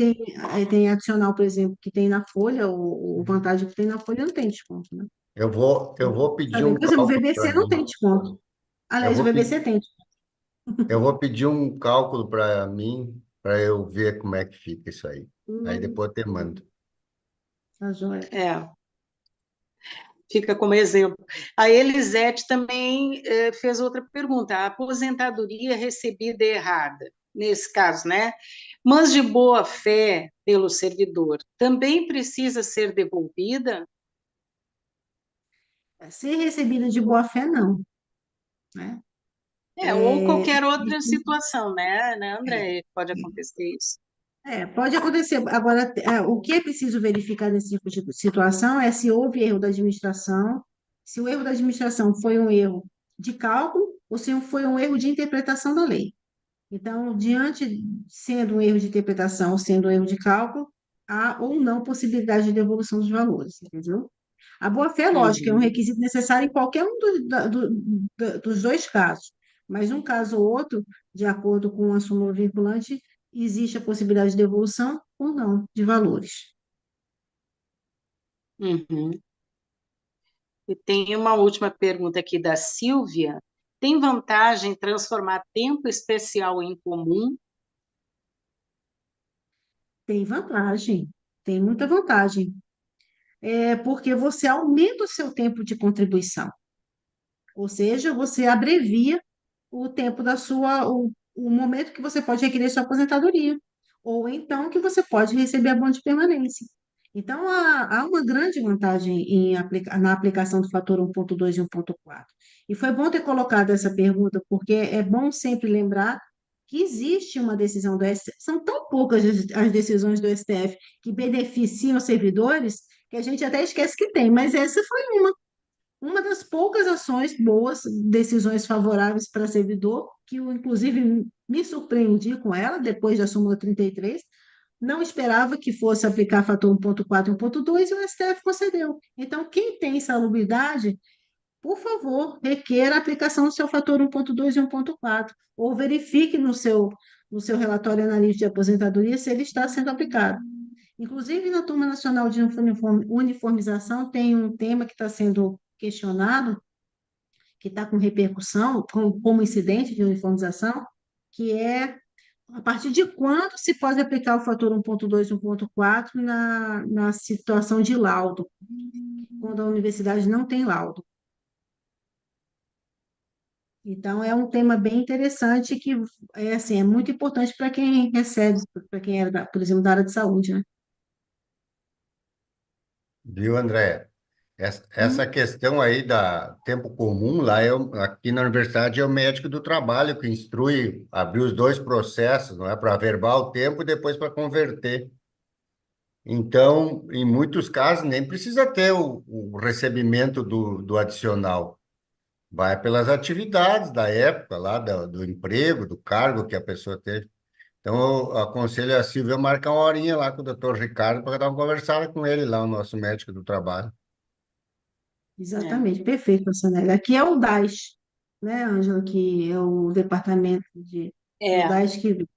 tem adicional, por exemplo, que tem na folha, ou vantagem que tem na folha não tem desconto, né? Eu vou pedir Sabe? um Por exemplo, o cálculo para VBC não tem mim. desconto. Eu Aliás, o vou VBC pedir, tem. eu vou pedir um cálculo para mim, para eu ver como é que fica isso aí. Aí depois eu te mando. Tá joia. É. Fica como exemplo. A Elisete também fez outra pergunta. A aposentadoria recebida errada, nesse caso, né? Mas de boa fé pelo servidor, também precisa ser devolvida? Se recebida de boa fé, não, né? Ou É, qualquer outra situação, né, André? Pode acontecer isso. pode acontecer. Agora, o que é preciso verificar nesse tipo de situação é se houve erro da administração, se o erro da administração foi um erro de cálculo ou se foi um erro de interpretação da lei. Então, diante, sendo um erro de interpretação ou sendo um erro de cálculo, há ou não possibilidade de devolução dos valores, entendeu? A boa-fé, lógico, é um Uhum, requisito necessário em qualquer um dos dois casos, mas um caso ou outro, de acordo com a súmula vinculante, existe a possibilidade de devolução ou não de valores. uhum. E tem uma última pergunta aqui da Silvia. Tem vantagem transformar tempo especial em comum? Tem vantagem, tem muita vantagem. É porque você aumenta o seu tempo de contribuição, ou seja, você abrevia o tempo o momento que você pode requerer sua aposentadoria, ou então que você pode receber abono de permanência. Então, há uma grande vantagem na aplicação do fator 1,2 e 1,4. E foi bom ter colocado essa pergunta, porque é bom sempre lembrar que existe uma decisão do STF, são tão poucas as decisões do STF que beneficiam os servidores, que a gente até esquece que tem, mas essa foi uma das poucas ações boas, decisões favoráveis para servidor, que eu, inclusive, me surpreendi com ela, depois da súmula 33, não esperava que fosse aplicar fator 1,4 e 1,2 e o STF concedeu. Então, quem tem insalubridade, por favor, requer a aplicação do seu fator 1,2 e 1,4, ou verifique no seu relatório analítico de aposentadoria se ele está sendo aplicado. Inclusive, na Turma Nacional de Uniformização, tem um tema que está sendo questionado, que está com repercussão, como incidente de uniformização, que é a partir de quando se pode aplicar o fator 1,2 e 1,4 na situação de laudo, quando a universidade não tem laudo. Então, é um tema bem interessante que é, assim, é muito importante para quem recebe, para quem é, por exemplo, da área de saúde, né? Viu, André? Essa Hum, questão aí da tempo comum, lá aqui na universidade é o médico do trabalho que instrui abrir os dois processos, não é? Para averbar o tempo e depois para converter. Então, em muitos casos, nem precisa ter o recebimento do adicional. Vai pelas atividades da época lá, do emprego, do cargo que a pessoa teve. Então, eu aconselho a Silvia a marcar uma horinha lá com o doutor Ricardo para dar uma conversada com ele lá, o nosso médico do trabalho. É, exatamente, perfeito, Sanela. Aqui é o DAS, né, Ângela, que é o departamento do é, DAS que,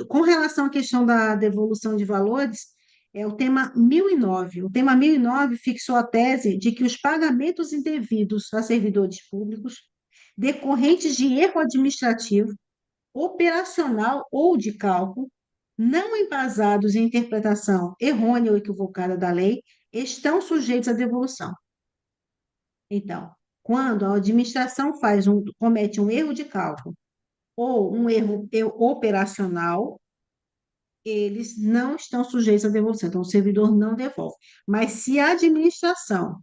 com relação à questão da devolução de valores, é o tema 1009. O tema 1009 fixou a tese de que os pagamentos indevidos a servidores públicos, decorrentes de erro administrativo, operacional ou de cálculo, não embasados em interpretação errônea ou equivocada da lei, estão sujeitos à devolução. Então, quando a administração comete um erro de cálculo ou um erro operacional, eles não estão sujeitos à devolução. Então, o servidor não devolve. Mas se a administração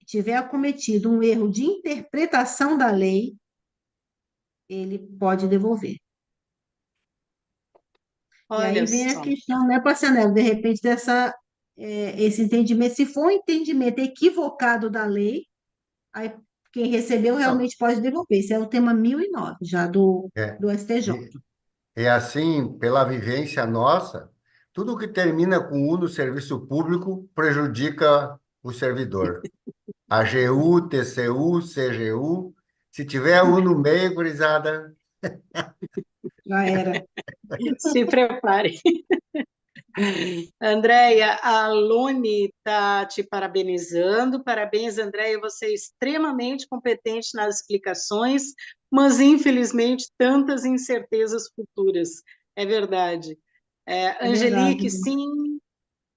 tiver cometido um erro de interpretação da lei, ele pode devolver. E aí olha vem a só. questão, né, Passanel, de repente, esse entendimento, se for um entendimento equivocado da lei, aí quem recebeu Não, realmente pode devolver. Esse é o tema 1009 já é, do STJ. e- é assim, pela vivência nossa, tudo que termina com U no serviço público prejudica o servidor. AGU, TCU, CGU, se tiver U no meio, gurizada, Já era. Se prepare. Andréia, a Lune está te parabenizando. Parabéns, Andréia, você é extremamente competente nas explicações, mas infelizmente tantas incertezas futuras. É verdade. É verdade. Angelique, sim,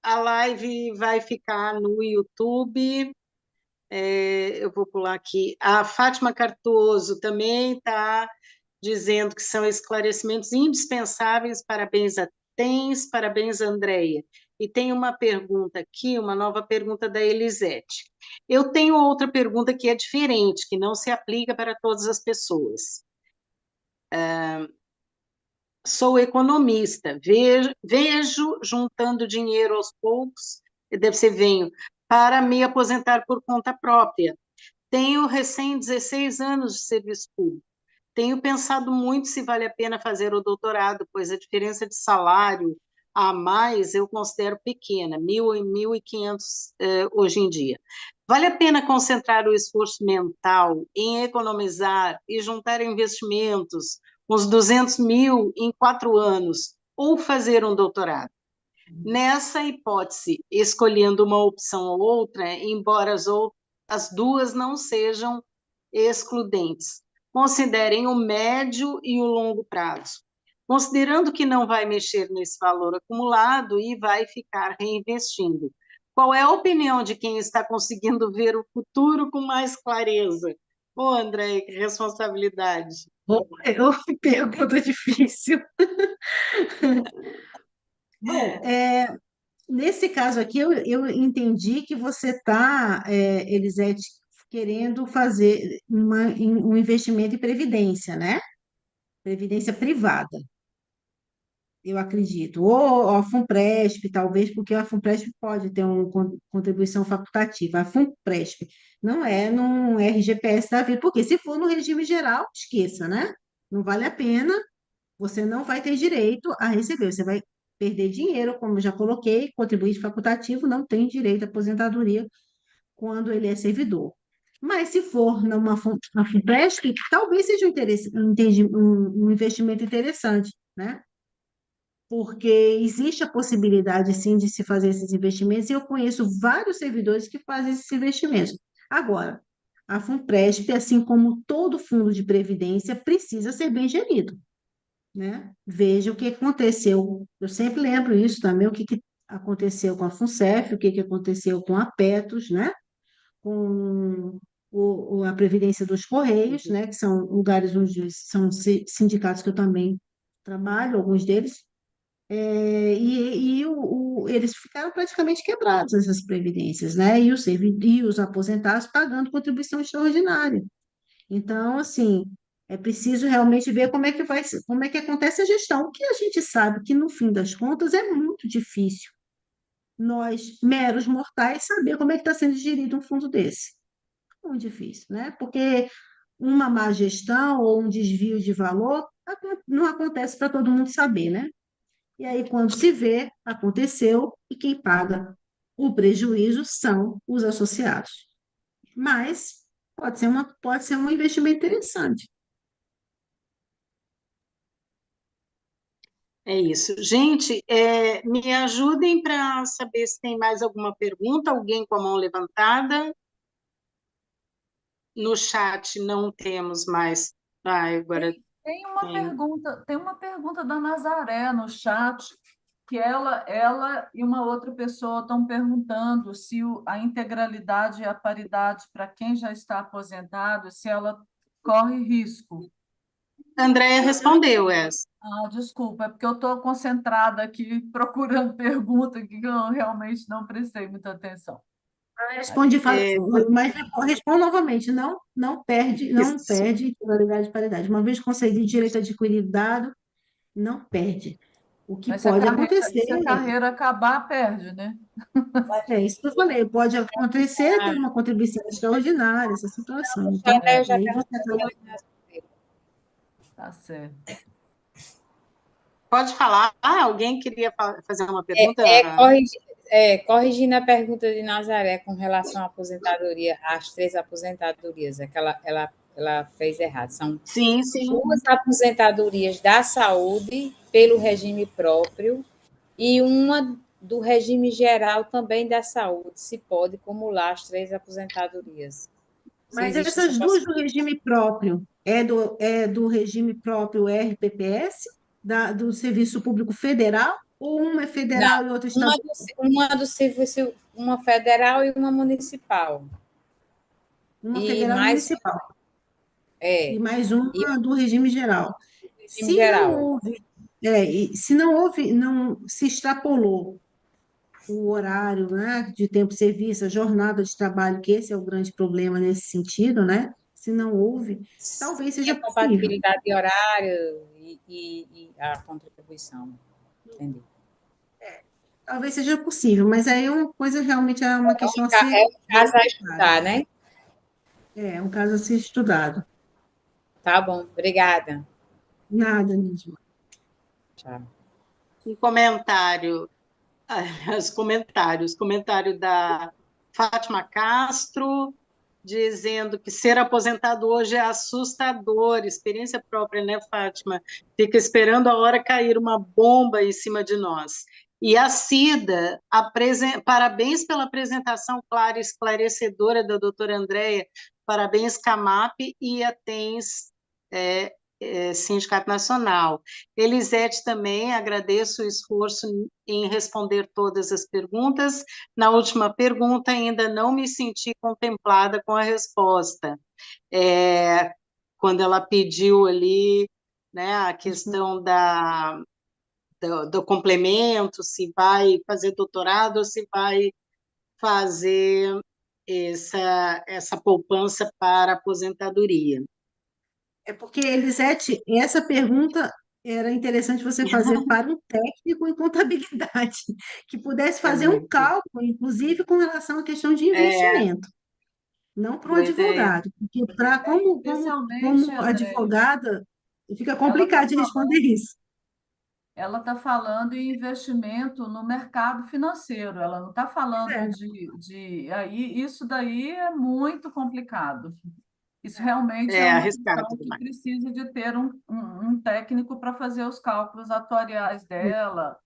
a live vai ficar no YouTube. Eu vou pular aqui. A Fátima Cardoso também está dizendo que são esclarecimentos indispensáveis. Parabéns a TENS, parabéns, Andréia. E tem uma pergunta aqui, uma nova pergunta da Elisete. Eu tenho outra pergunta que é diferente, que não se aplica para todas as pessoas. Sou economista, vejo juntando dinheiro aos poucos, deve ser venho, para me aposentar por conta própria. Tenho recém 16 anos de serviço público. Tenho pensado muito se vale a pena fazer o doutorado, pois a diferença de salário a mais eu considero pequena, 1.000 e 1.500 hoje em dia. Vale a pena concentrar o esforço mental em economizar e juntar investimentos, uns 200 mil em 4 anos, ou fazer um doutorado? Nessa hipótese, escolhendo uma opção ou outra, embora as duas não sejam excludentes, considerem o médio e o longo prazo. Considerando que não vai mexer nesse valor acumulado e vai ficar reinvestindo. Qual é a opinião de quem está conseguindo ver o futuro com mais clareza? Ô, André, que responsabilidade. Pergunta difícil. Bom, nesse caso aqui, eu entendi que você está, Elisete, querendo fazer um investimento em previdência, né? Previdência privada, eu acredito. Ou a FUNPRESP, talvez, porque a FUNPRESP pode ter uma contribuição facultativa. A FUNPRESP não é num RGPS da vida, porque se for no regime geral, esqueça, né? Não vale a pena, você não vai ter direito a receber, você vai perder dinheiro, como eu já coloquei, contribuinte facultativo não tem direito à aposentadoria quando ele é servidor. Mas se for na FUNPRESP, talvez seja um investimento interessante, né? Porque existe a possibilidade, sim, de se fazer esses investimentos, e eu conheço vários servidores que fazem esses investimentos. Agora, a FUNPRESP, assim como todo fundo de previdência, precisa ser bem gerido, né? Veja o que aconteceu. Eu sempre lembro isso também, o que aconteceu com a FUNCEF, o que aconteceu com a Petos, né? Com a Previdência dos Correios, né? Que são lugares onde são sindicatos que eu também trabalho, alguns deles, eles ficaram praticamente quebrados, essas previdências, né? E os aposentados pagando contribuição extraordinária. Então, assim, é preciso realmente ver como é que acontece a gestão. O que a gente sabe que, no fim das contas, é muito difícil nós, meros mortais, saber como é que está sendo gerido um fundo desse. Muito difícil, né? Porque uma má gestão ou um desvio de valor não acontece para todo mundo saber, né? E aí, quando se vê, aconteceu, e quem paga o prejuízo são os associados. Mas pode ser um investimento interessante. É isso. Gente, me ajudem para saber se tem mais alguma pergunta, alguém com a mão levantada. No chat não temos mais. Agora Tem uma pergunta da Nazaré no chat, que ela e uma outra pessoa estão perguntando se a integralidade e a paridade para quem já está aposentado, se ela corre risco. Andréia respondeu essa. Desculpa, é porque eu estou concentrada aqui procurando pergunta que eu realmente não prestei muita atenção. Responde, mas responde novamente, não perde integralidade e paridade. Uma vez conseguido direito adquirido dado, não perde. O que Mas pode acontecer. se a carreira acabar, perde, né? É isso que eu falei, pode acontecer, ter uma contribuição extraordinária, essa situação. Então, Eu já aí você Tá certo. Pode falar. Alguém queria fazer uma pergunta? Corrigindo a pergunta de Nazaré com relação à aposentadoria, às 3 aposentadorias, é que ela fez errado. São Sim. 2 aposentadorias da saúde pelo regime próprio e uma do regime geral também da saúde. Se pode acumular as 3 aposentadorias. Mas essas duas do regime próprio, é do regime próprio RPPS, do Serviço Público Federal, ou uma é federal e outra estadual? Uma do serviço, uma federal e uma municipal. Uma federal e municipal. E mais uma do regime geral. Regime geral. Se não houve, não se extrapolou o horário, né, de tempo de serviço, a jornada de trabalho, que esse é o grande problema nesse sentido, né? Se não houve, talvez seja possível. Compatibilidade de horário e a contribuição. Entendi. Talvez seja possível, mas aí é uma coisa realmente é uma questão a ser. É um caso a estudar, né? É um caso a ser estudado. Tá bom, obrigada. Nada, Nísma. Tchau. Um comentário. Comentário da Fátima Castro, dizendo que ser aposentado hoje é assustador, experiência própria, né, Fátima? Fica esperando a hora cair uma bomba em cima de nós. E a Cida, parabéns pela apresentação clara e esclarecedora da doutora Andréia, parabéns CAMAP e a TENS, Sindicato Nacional. Elisete também, agradeço o esforço em responder todas as perguntas. Na última pergunta, ainda não me senti contemplada com a resposta. Quando ela pediu ali, né, a questão do complemento, se vai fazer doutorado ou se vai fazer essa poupança para aposentadoria. É porque, Elisete, essa pergunta era interessante você fazer para um técnico em contabilidade, que pudesse fazer um cálculo, inclusive com relação à questão de investimento, não para um Boa ideia. advogado, porque como Especialmente, Andréia, advogada, fica ela está complicado de responder isso. ela tá falando em investimento no mercado financeiro, ela não está falando É. aí, isso daí é muito complicado. Isso realmente é uma Arriscado questão que demais. precisa de ter um técnico para fazer os cálculos atuariais dela,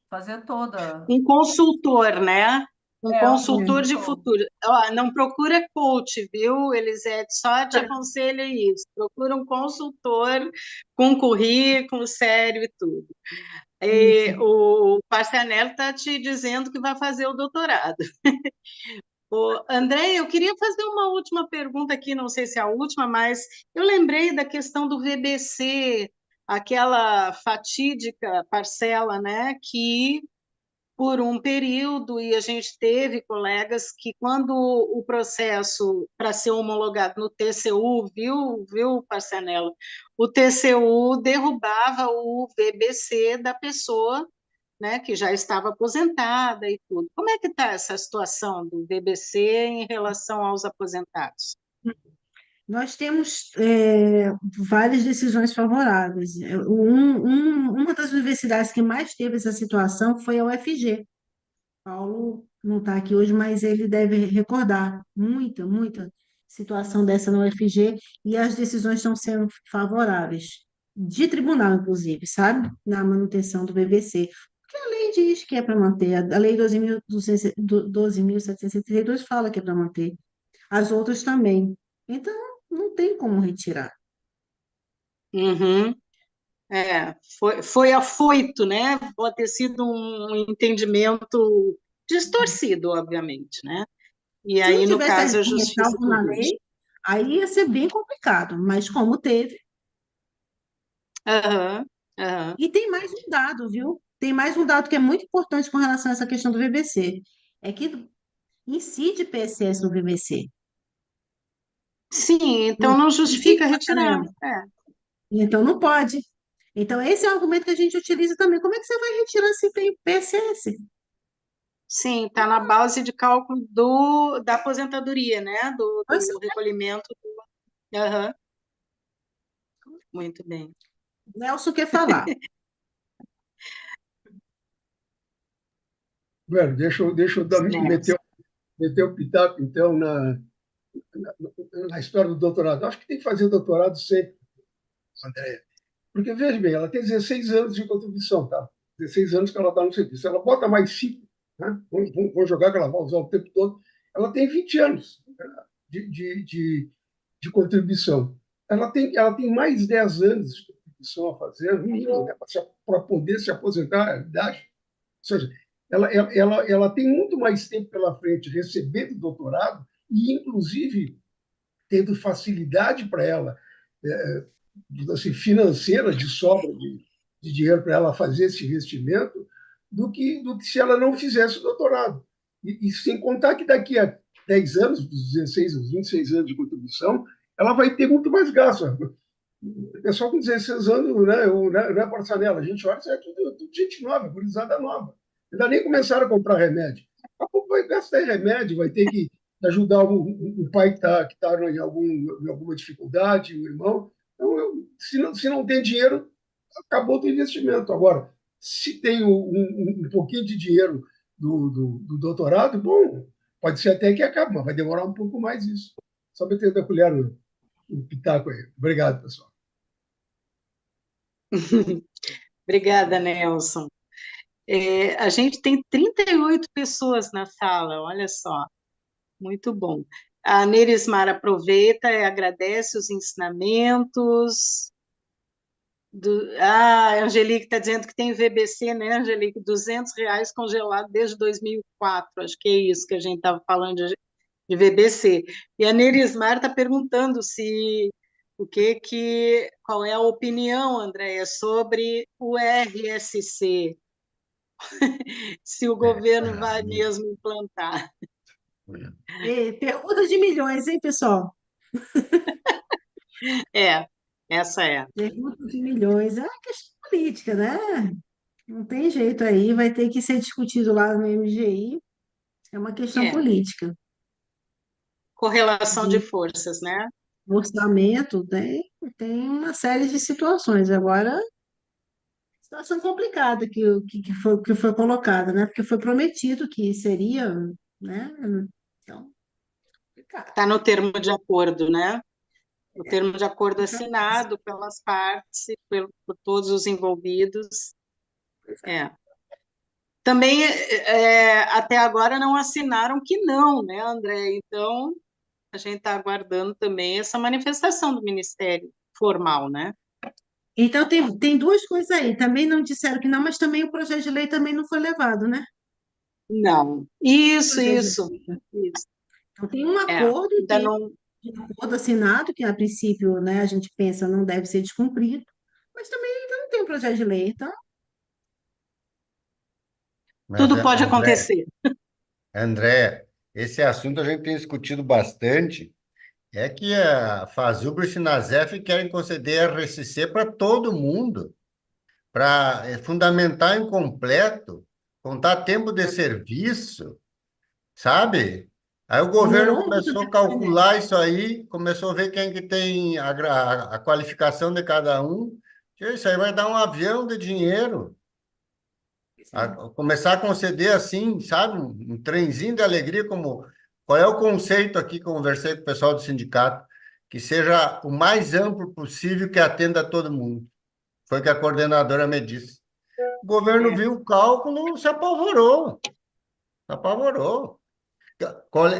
fazer toda. Um consultor, né? Um Um consultor de consultor. futuro. Ó, não procura coach, viu, Elisete? Só te aconselho isso. Procura um consultor com currículo sério e tudo. E o Parcianello está te dizendo que vai fazer o doutorado. André, eu queria fazer uma última pergunta aqui, não sei se é a última, mas eu lembrei da questão do VBC, aquela fatídica parcela, né, que por um período, e a gente teve colegas que, quando o processo para ser homologado no TCU, viu, Parcianello? O TCU derrubava o VBC da pessoa, né, que já estava aposentada e tudo. Como é que está essa situação do VBC em relação aos aposentados? Nós temos várias decisões favoráveis. Uma das universidades que mais teve essa situação foi a UFG. Paulo não está aqui hoje, mas ele deve recordar muita situação dessa na UFG e as decisões estão sendo favoráveis, de tribunal, inclusive, sabe? Na manutenção do BBC. Porque a lei diz que é para manter, a lei 12.732 fala que é para manter, as outras também. Então, não tem como retirar. Uhum. Foi afoito, né? Pode ter sido um entendimento distorcido, obviamente, né? E Se não aí, no tivesse caso, a justiça ressalvo na corrige. lei, aí ia ser bem complicado, mas como teve. Aham, aham. E tem mais um dado, viu? Tem mais um dado que é muito importante com relação a essa questão do VBC. É que incide PSS no VBC. Sim, então Não não incide justifica retirar. Passanello. Então não pode. Então, esse é o argumento que a gente utiliza também. Como é que você vai retirar se tem PSS? Sim, está na base de cálculo da aposentadoria, né? Do recolhimento. Aham. Muito bem. Nelson quer falar. Bueno, deixa eu meter o pitaco, então, na história do doutorado. Acho que tem que fazer doutorado sempre, Andréia. Porque, veja bem, ela tem 16 anos de contribuição, tá? 16 anos que ela está no serviço. Ela bota mais 5, né? Vamos jogar que ela vai usar o tempo todo. Ela tem 20 anos de contribuição. Ela tem mais 10 anos de contribuição a fazer, no mínimo, né? Para poder se aposentar à idade. Ou seja, ela tem muito mais tempo pela frente recebendo doutorado e, inclusive, tendo facilidade para ela, assim, financeira, de sobra de dinheiro para ela fazer esse investimento, do que se ela não fizesse o doutorado. E sem contar que daqui a 10 anos, dos 16 aos 26 anos de contribuição, ela vai ter muito mais gasto. O pessoal com 16 anos, né, não é Parçanela, a gente olha, isso é tudo gente nova, gurizada nova. Ainda nem começaram a comprar remédio. Daqui a pouco vai gastar em remédio, vai ter que ajudar o pai que tá em alguma dificuldade, o irmão. Então, se não tem dinheiro, acabou o teu investimento. Agora, se tem um pouquinho de dinheiro do doutorado, bom, pode ser até que acabe, mas vai demorar um pouco mais isso. Só meter a colher no pitaco aí. Obrigado, pessoal. Obrigada, Nelson. A gente tem 38 pessoas na sala, olha só, muito bom. A Nerismar aproveita e agradece os ensinamentos. A Angelique está dizendo que tem VBC, né, Angelique? R$ 200 congelado desde 2004, acho que é isso que a gente estava falando de VBC. E a Nerismar está perguntando qual é a opinião, Andréia, sobre o RSC, se o governo vai mesmo implantar. Pergunta de milhões, hein, pessoal? Essa é. Pergunta de milhões. É uma questão política, né? Não tem jeito aí, vai ter que ser discutido lá no MGI. É uma questão É, política. correlação de De forças, né? orçamento, tem uma série de situações. Agora, situação complicada que foi colocada, né? Porque foi prometido que seria, né? Então, complicado. Está no termo de acordo, né? O termo de acordo Então, assinado pelas partes e por todos os envolvidos. Também, até agora, não assinaram que não, né, André? Então, a gente está aguardando também essa manifestação do Ministério formal, né? Então, tem duas coisas aí. Também não disseram que não, mas também o projeto de lei também não foi levado, né? Não. O Isso, projeto de isso, lei. isso. Então, tem um acordo, Ainda tem não. um acordo assinado, que a princípio, né, a gente pensa não deve ser descumprido, mas também ainda não tem um projeto de lei. Então, Mas, Tudo pode acontecer. André, esse assunto a gente tem discutido bastante. É que a Fazubra e a Sinasef querem conceder RCC para todo mundo, para fundamentar incompleto, contar tempo de serviço, sabe? Aí o governo demorou muito, começou né? a calcular isso aí, começou a ver quem que tem a qualificação de cada um. Isso aí vai dar um avião de dinheiro. Começar a conceder assim, sabe? Um trenzinho de alegria, como qual é o conceito aqui, conversei com o pessoal do sindicato, que seja o mais amplo possível que atenda a todo mundo. Foi o que a coordenadora me disse. O governo viu o cálculo, se apavorou. Se apavorou.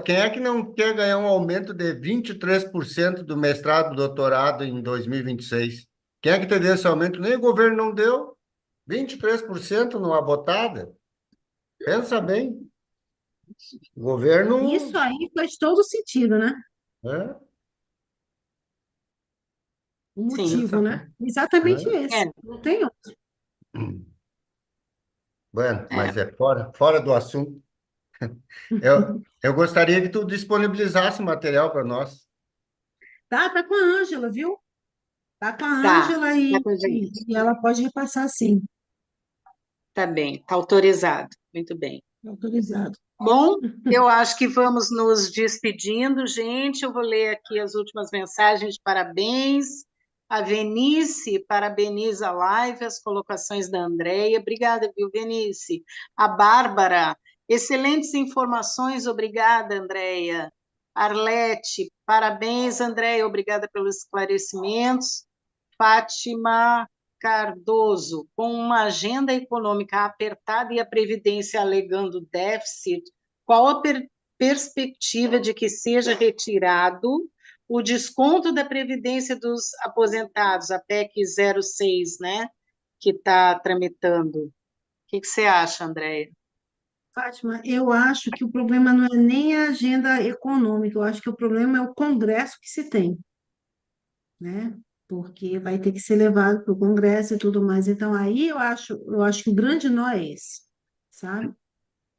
Quem é que não quer ganhar um aumento de 23% do mestrado, doutorado em 2026? Quem é que te deu esse aumento? Nem o governo não deu. 23% numa botada. Pensa bem. O governo. Isso aí faz todo sentido, né? É, O Sim. motivo, né? Exatamente é. esse. Não tem outro. Bueno, mas é fora do assunto. Eu gostaria que tu disponibilizasse material para nós. Tá com a Ângela, viu? Tá com a Tá, Ângela tá e, com a e, gente. e ela pode repassar sim. Tá bem, tá autorizado. Muito bem. Autorizado. Bom, eu acho que vamos nos despedindo, gente. Eu vou ler aqui as últimas mensagens de parabéns. A Venice parabeniza a live, as colocações da Andréia. Obrigada, viu, Venice? A Bárbara, excelentes informações, obrigada, Andréia. Arlete, parabéns, Andréia, obrigada pelos esclarecimentos. Fátima Cardoso, com uma agenda econômica apertada e a Previdência alegando déficit, qual a perspectiva de que seja retirado o desconto da Previdência dos aposentados, a PEC 06, né, que está tramitando? O que você acha, Andréia? Fátima, eu acho que o problema não é nem a agenda econômica, eu acho que o problema é o Congresso que se tem, né? Porque vai ter que ser levado para o Congresso e tudo mais. Então, aí eu acho que o grande nó é esse, sabe?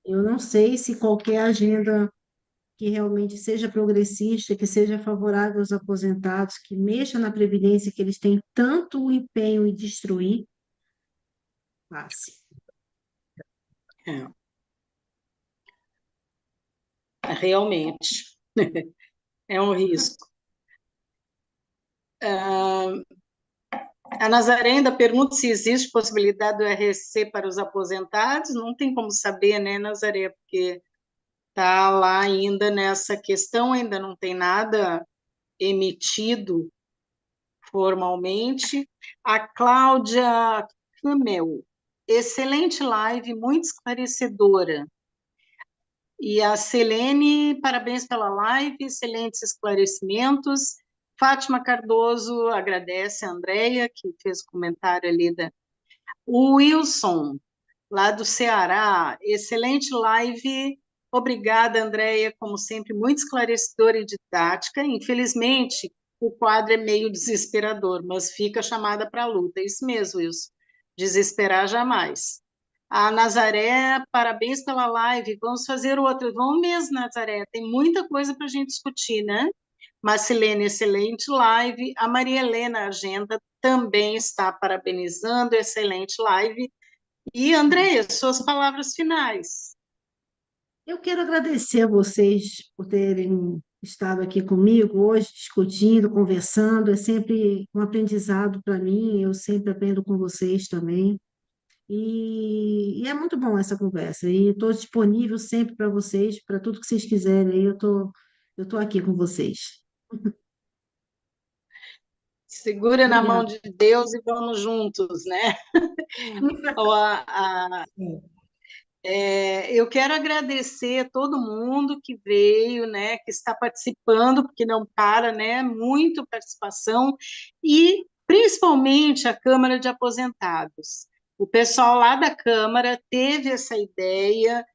Eu não sei se qualquer agenda que realmente seja progressista, que seja favorável aos aposentados, que mexa na Previdência, que eles têm tanto empenho em destruir, passe. Realmente, é um risco. A Nazaré ainda pergunta se existe possibilidade do RSC para os aposentados. Não tem como saber, né, Nazaré? Porque está lá ainda nessa questão, ainda não tem nada emitido formalmente. A Cláudia Camel, excelente live, muito esclarecedora. E a Selene, parabéns pela live, excelentes esclarecimentos. Fátima Cardoso agradece a Andréia, que fez o comentário ali O Wilson, lá do Ceará, excelente live. Obrigada, Andréia, como sempre, muito esclarecedora e didática. Infelizmente, o quadro é meio desesperador, mas fica a chamada para a luta. É isso mesmo, Wilson. Desesperar jamais. A Nazaré, parabéns pela live. Vamos fazer outra. Vamos mesmo, Nazaré. Tem muita coisa para a gente discutir, né? Marcilene, excelente live. A Maria Helena Agenda também está parabenizando, excelente live. E, Andréia, suas palavras finais. Eu quero agradecer a vocês por terem estado aqui comigo hoje, discutindo, conversando. É sempre um aprendizado para mim, eu sempre aprendo com vocês também. E é muito bom essa conversa. E estou disponível sempre para vocês, para tudo que vocês quiserem. Aí eu tô aqui com vocês. Segura na mão Obrigada. de Deus e vamos juntos, né? Ó, eu quero agradecer a todo mundo que veio, né, que está participando, porque não para, né, muito participação, e principalmente a Câmara de Aposentados. O pessoal lá da Câmara teve essa ideia,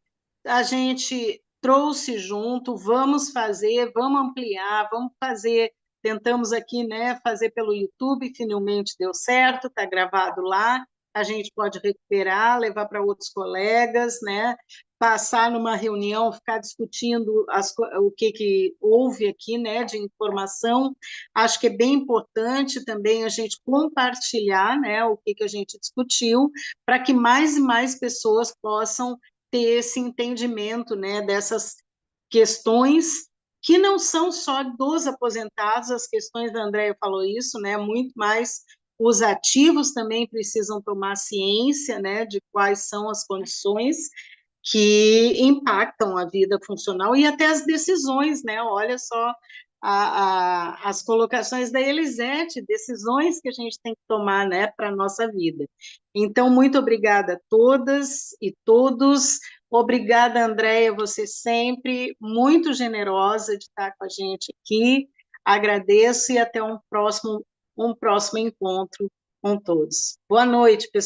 a gente trouxe junto, vamos fazer, vamos ampliar, vamos fazer, tentamos aqui, né, fazer pelo YouTube, finalmente deu certo, está gravado lá, a gente pode recuperar, levar para outros colegas, né, passar numa reunião, ficar discutindo o que houve aqui, né, de informação. Acho que é bem importante também a gente compartilhar, né, o que a gente discutiu, para que mais e mais pessoas possam ter esse entendimento, né, dessas questões que não são só dos aposentados, as questões da Andréia falou isso, né, muito mais os ativos também precisam tomar ciência, né, de quais são as condições que impactam a vida funcional e até as decisões, né, olha só as colocações da Elisete, decisões que a gente tem que tomar, né, para a nossa vida. Então, muito obrigada a todas e todos. Obrigada, Andréia, você sempre muito generosa de estar com a gente aqui. Agradeço e até um próximo encontro com todos. Boa noite, pessoal.